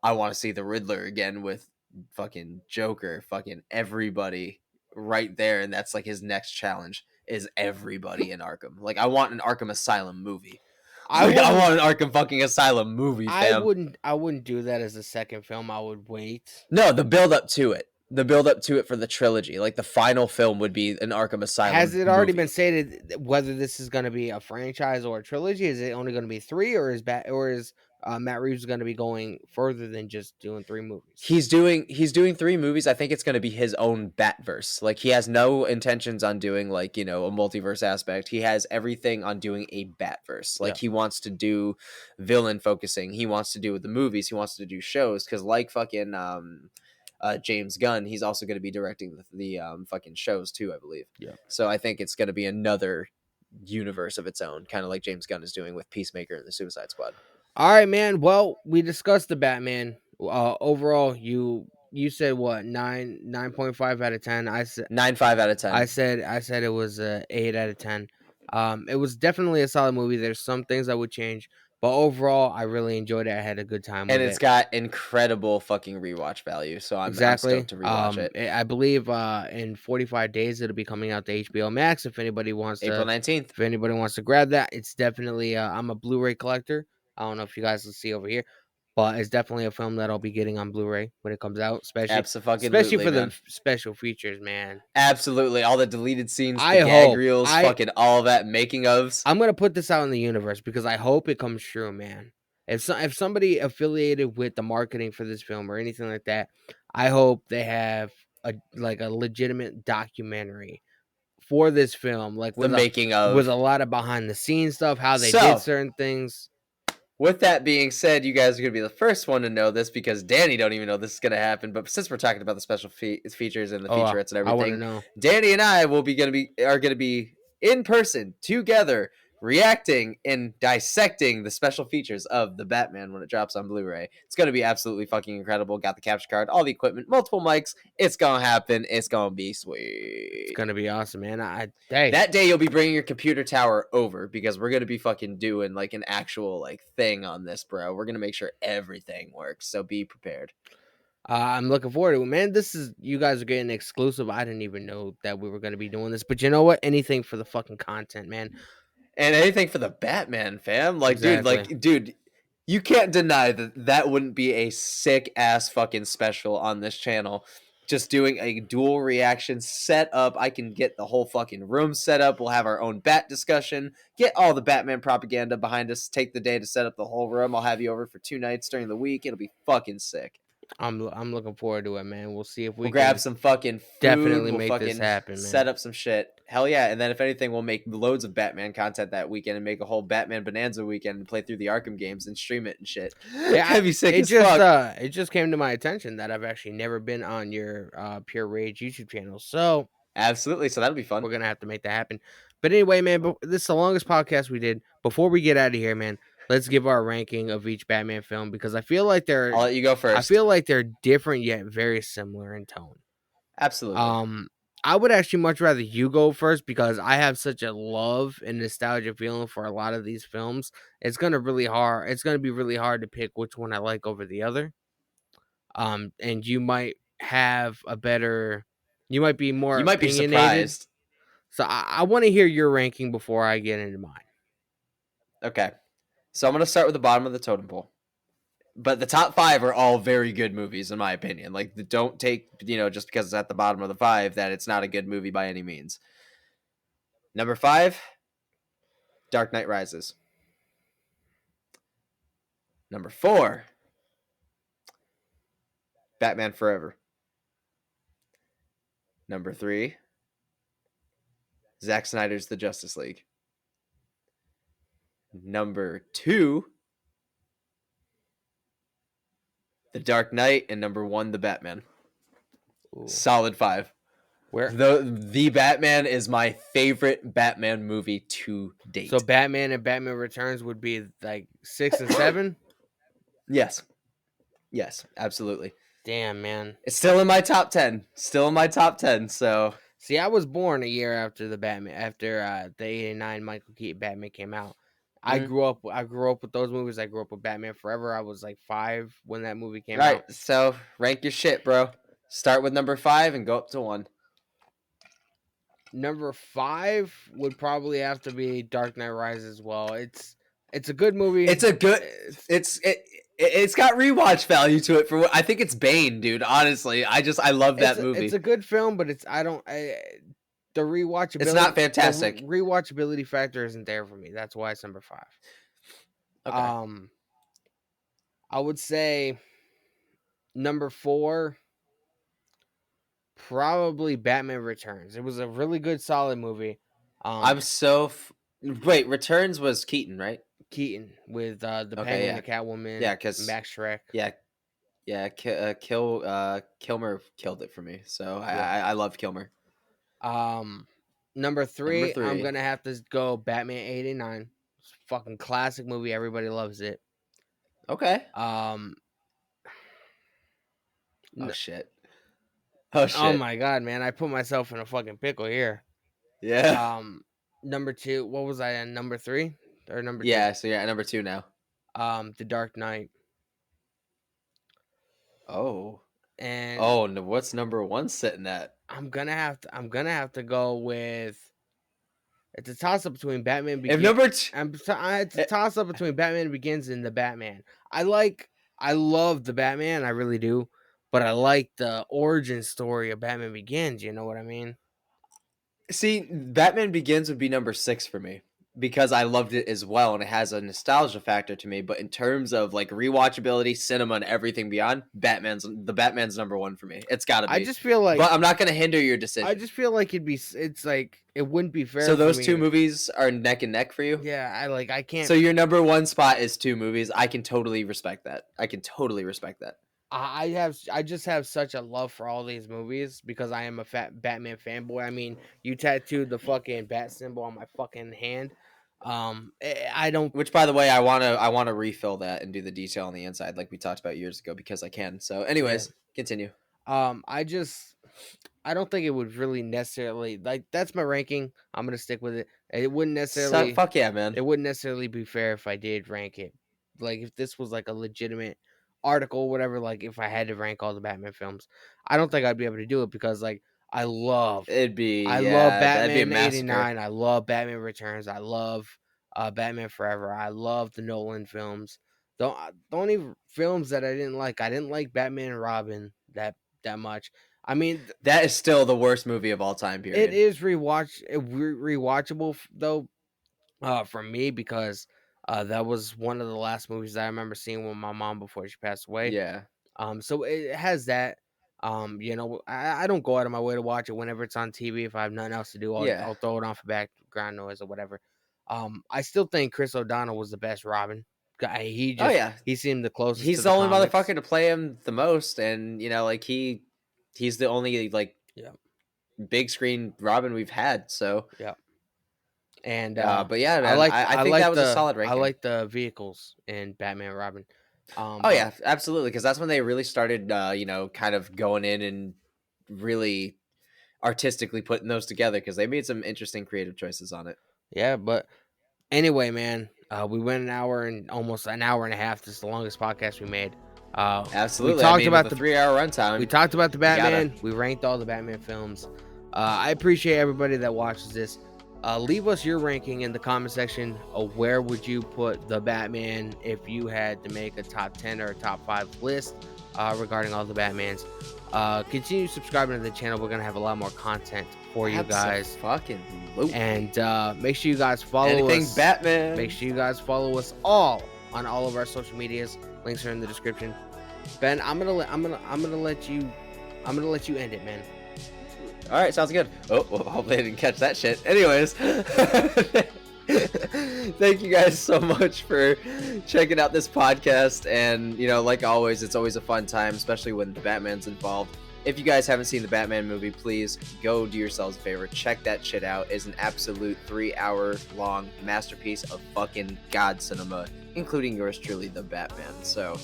I want to see the Riddler again with fucking Joker, fucking everybody right there, and that's like his next challenge is everybody in Arkham. Like I want an Arkham Asylum movie. I Like I wouldn't. want an Arkham fucking Asylum movie, fam. I wouldn't do that as a second film. I would wait. No, the build up to it. the build up to it for the trilogy. Like the final film would be an Arkham Has Asylum it already been movie. stated whether this is going to be a franchise or a trilogy? Is it only going to be three, or is Matt Reeves going to be going further than just doing three movies? He's doing 3 movies. I think it's gonna be his own Batverse. Like, he has no intentions on doing, like, a multiverse aspect. He has everything on doing a Batverse. Like, Yeah, he wants to do villain focusing. He wants to do the movies. He wants to do shows. Because like fucking, James Gunn, he's also gonna be directing the fucking shows too, I believe. yeah. So I think it's gonna be another universe of its own, kinda like James Gunn is doing with Peacemaker and the Suicide Squad. All right, man. Well, we discussed the Batman. Overall, you said what 9.5 out of 10. 9.5 out of 10. I said it was a 8 out of 10. It was definitely a solid movie. There's some things I would change, but overall, I really enjoyed it. I had a good time And with it's it. got incredible fucking rewatch value, so I'm Exactly. stoked to rewatch it. I believe in 45 days it'll be coming out to HBO Max. April 19th. If anybody wants to grab that, it's definitely. I'm a Blu-ray collector. I don't know if you guys will see over here, but it's definitely a film that I'll be getting on Blu-ray when it comes out, especially Abso-fucking-lutely, for the man. special features, man. Absolutely. All the deleted scenes, the I gag hope reels, fucking all that making ofs. I'm gonna put this out in the universe because I hope it comes true, man. If somebody affiliated with the marketing for this film or anything like that, I hope they have a legitimate documentary for this film, like The making of. with a lot of behind the scenes stuff, how they did So, certain things. with that being said, you guys are going to be the first one to know this because Danny don't even know this is going to happen. But since we're talking about the special features and the Oh, featurettes and I want to everything, know. Danny and I are going to be in person together, reacting and dissecting the special features of the Batman when it drops on Blu-ray. It's going to be absolutely fucking incredible. Got the capture card, all the equipment, multiple mics. It's going to happen. It's going to be It's sweet. gonna be awesome, man. Hey, That day you'll be bringing your computer tower over because we're gonna be fucking doing like an actual like thing on this, bro. We're gonna make sure everything works. So be prepared. I'm looking forward to it, man. This is you guys are getting exclusive. I didn't even know that we were gonna be doing this, but you know what? Anything for the fucking content, man. And anything for the Batman, fam. Exactly. Dude, you can't deny that that wouldn't be a sick ass fucking special on this channel. Just doing a dual reaction setup. I can get the whole fucking room set up. We'll have our own bat discussion. Get all the Batman propaganda behind us. Take the day to set up the whole room. I'll have you over for 2 nights during the week. It'll be fucking sick. I'm looking forward to it, man. We'll see if We'll we grab can some fucking food. definitely We'll make this fucking happen, set man. up some shit. Hell yeah. And then if anything, we'll make loads of Batman content that weekend and make a whole Batman Bonanza weekend and play through the Arkham games and stream it and shit. Yeah, That'd be sick as fuck. it just came to my attention that I've actually never been on your Pure Rage YouTube channel, so Absolutely. So that'll be fun. we're gonna have to make that happen. But anyway, man, this is the longest podcast we did. Before we get out of here, man, let's give our ranking of each Batman film because I'll let you go I first. feel like they're different yet very similar in tone. Absolutely. Um, I would actually much rather you go first because I have such a love and nostalgia feeling for a lot of these films. It's gonna be really hard to pick which one I like over the other. And you might have you might be more You might be opinionated. surprised. So I want to hear your ranking before I get into mine. Okay. So I'm going to start with the bottom of the totem pole. But the top 5 are all very good movies, in my opinion. Like, don't take, just because it's at the bottom of the 5 that it's not a good movie by any means. Number 5, Dark Knight Rises. Number 4, Batman Forever. Number 3, Zack Snyder's The Justice League. Number 2, The Dark Knight. And number 1, The Batman. Ooh. Solid 5. Where The Batman is my favorite Batman movie to date. so Batman and Batman Returns would be like 6 and 7. Yes, absolutely. Damn, man. It's still in my top 10. Still in my top 10. So See, I was born a year after the '89 Michael Keaton Batman came out. mhm. I grew up with those movies. I grew up with Batman Forever. I was like 5 when that movie came Right. out. So rank your shit, bro. Start with number 5 and go up to 1. Number 5 would probably have to be Dark Knight Rises as well. It's a good movie. It's a good. It's It's it. It's got rewatch value to it for what I think it's Bane, dude. Honestly, I love that It's movie. a good film, but it's I don't the It's not rewatchability fantastic. rewatchability factor isn't there for me. That's why it's number 5. Okay. Um, I would say number 4, probably Batman Returns. It was a really good, solid movie. I'm so wait. Returns was Keaton, right? Keaton with the Okay, Penguin, yeah, the Catwoman, yeah, because Max Shrek. yeah, yeah. Kilmer killed it for me. So Yeah. I love Kilmer. Um, number Number 3, I'm 3. gonna have to go Batman '89. It's a fucking classic movie. Everybody loves it. Okay. Um, Oh n- shit. Oh oh shit. my god, man, I put myself in a fucking pickle here. Yeah. Um, number 2, what was I on number 3 or number 2? Yeah. So you're at number 2 now. The Dark Knight, Oh. and Oh no. What's number 1 sitting at? I'm gonna have to go with. It's a toss up between Batman If Begin. number two, It's a toss up between Batman Begins and the Batman. I love the Batman, I really do, but I like the origin story of Batman Begins. You know what I mean? see, Batman Begins would be number 6 for me because I loved it as well and it has a nostalgia factor to me. But in terms of like rewatchability, cinema, and everything beyond, Batman's number 1 for me. It's got to I be. just feel like But I'm not going to hinder your decision. it's like it wouldn't be So fair for those me. two movies are neck and neck for you. Yeah, I So can't. your number 1 spot is 2 movies. I can totally respect that. I just have such a love for all these movies because I am a fat Batman fanboy. I mean, you tattooed the fucking bat symbol on my fucking hand. I don't. Which, by the way, I wanna refill that and do the detail on the inside, like we talked about years ago, because I can. So, Yeah. anyways, continue. I don't think it would really necessarily like that's my ranking. I'm gonna stick with it. So, fuck yeah, man. It wouldn't necessarily be fair if I did rank it. Like if this was like a legitimate article, whatever. Like if I had to rank all the Batman films, I don't think I'd be able to do it because like I love It'd be I love that'd be a Batman massacre. '89. I love Batman Returns. I love Batman Forever. I love the Nolan films. The only films that I didn't like Batman and Robin that much. I mean, That is still the worst movie of all time. it Period. is rewatchable though for me because that was one of the last movies that I remember seeing with my mom before she passed away. Yeah, So it has that. I don't go out of my way to watch it whenever it's on TV. If I have nothing else to do, yeah. I'll throw it on for background noise or whatever. I still think Chris O'Donnell was the best Robin. Oh yeah, He seemed the closest to he's the the only comics. motherfucker to play him the most, and like he's the only like Yeah, big screen Robin we've had. So, yeah. And but yeah, man, I think that was a solid I ranking. like the vehicles in Batman and Robin. Oh But yeah, absolutely, because that's when they really started, kind of going in and really artistically putting those together because they made some interesting creative choices on it. yeah, but anyway, man, we went an hour and almost an hour and a half. This is the longest podcast we made. We Absolutely, I talked mean, with about a the 3 hour we runtime, talked about the you gotta. Batman. We ranked all the Batman films. I appreciate everybody that watches this. Leave us your ranking in the comment section of where would you put the Batman if you had to make a top 10 or a top 5 list regarding all the Batmans. Continue subscribing to the channel. We're going to have a lot more content for you guys. Fucking loop. And make sure you guys follow Anything us. Batman. Make sure you guys follow us all on all of our social medias. Links are in the description. Ben, I'm gonna let you end it, man. All right, sounds good. Oh, well, hopefully I didn't catch that shit. Anyways, thank you guys so much for checking out this podcast. And, like always, it's always a fun time, especially when the Batman's involved. If you guys haven't seen the Batman movie, please go do yourselves a favor. Check that shit out. It's an absolute 3-hour long masterpiece of fucking God cinema, including yours truly, the Batman. So,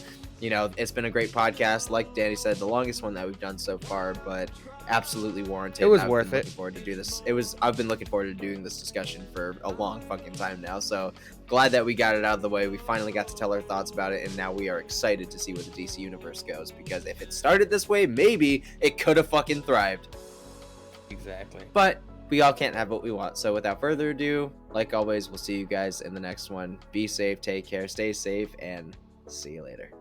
it's been a great podcast. Like Danny said, the longest one that we've done so far, but absolutely warranted. It was I've worth been it. looking forward to do this. I've been looking forward to doing this discussion for a long fucking time now. So glad that we got it out of the way. We finally got to tell our thoughts about it, and now we are excited to see where the DC universe goes. Because if it started this way, maybe it could have fucking thrived. Exactly. But we all can't have what we want. So without further ado, like always, we'll see you guys in the next one. Be safe, take care, stay safe, and see you later.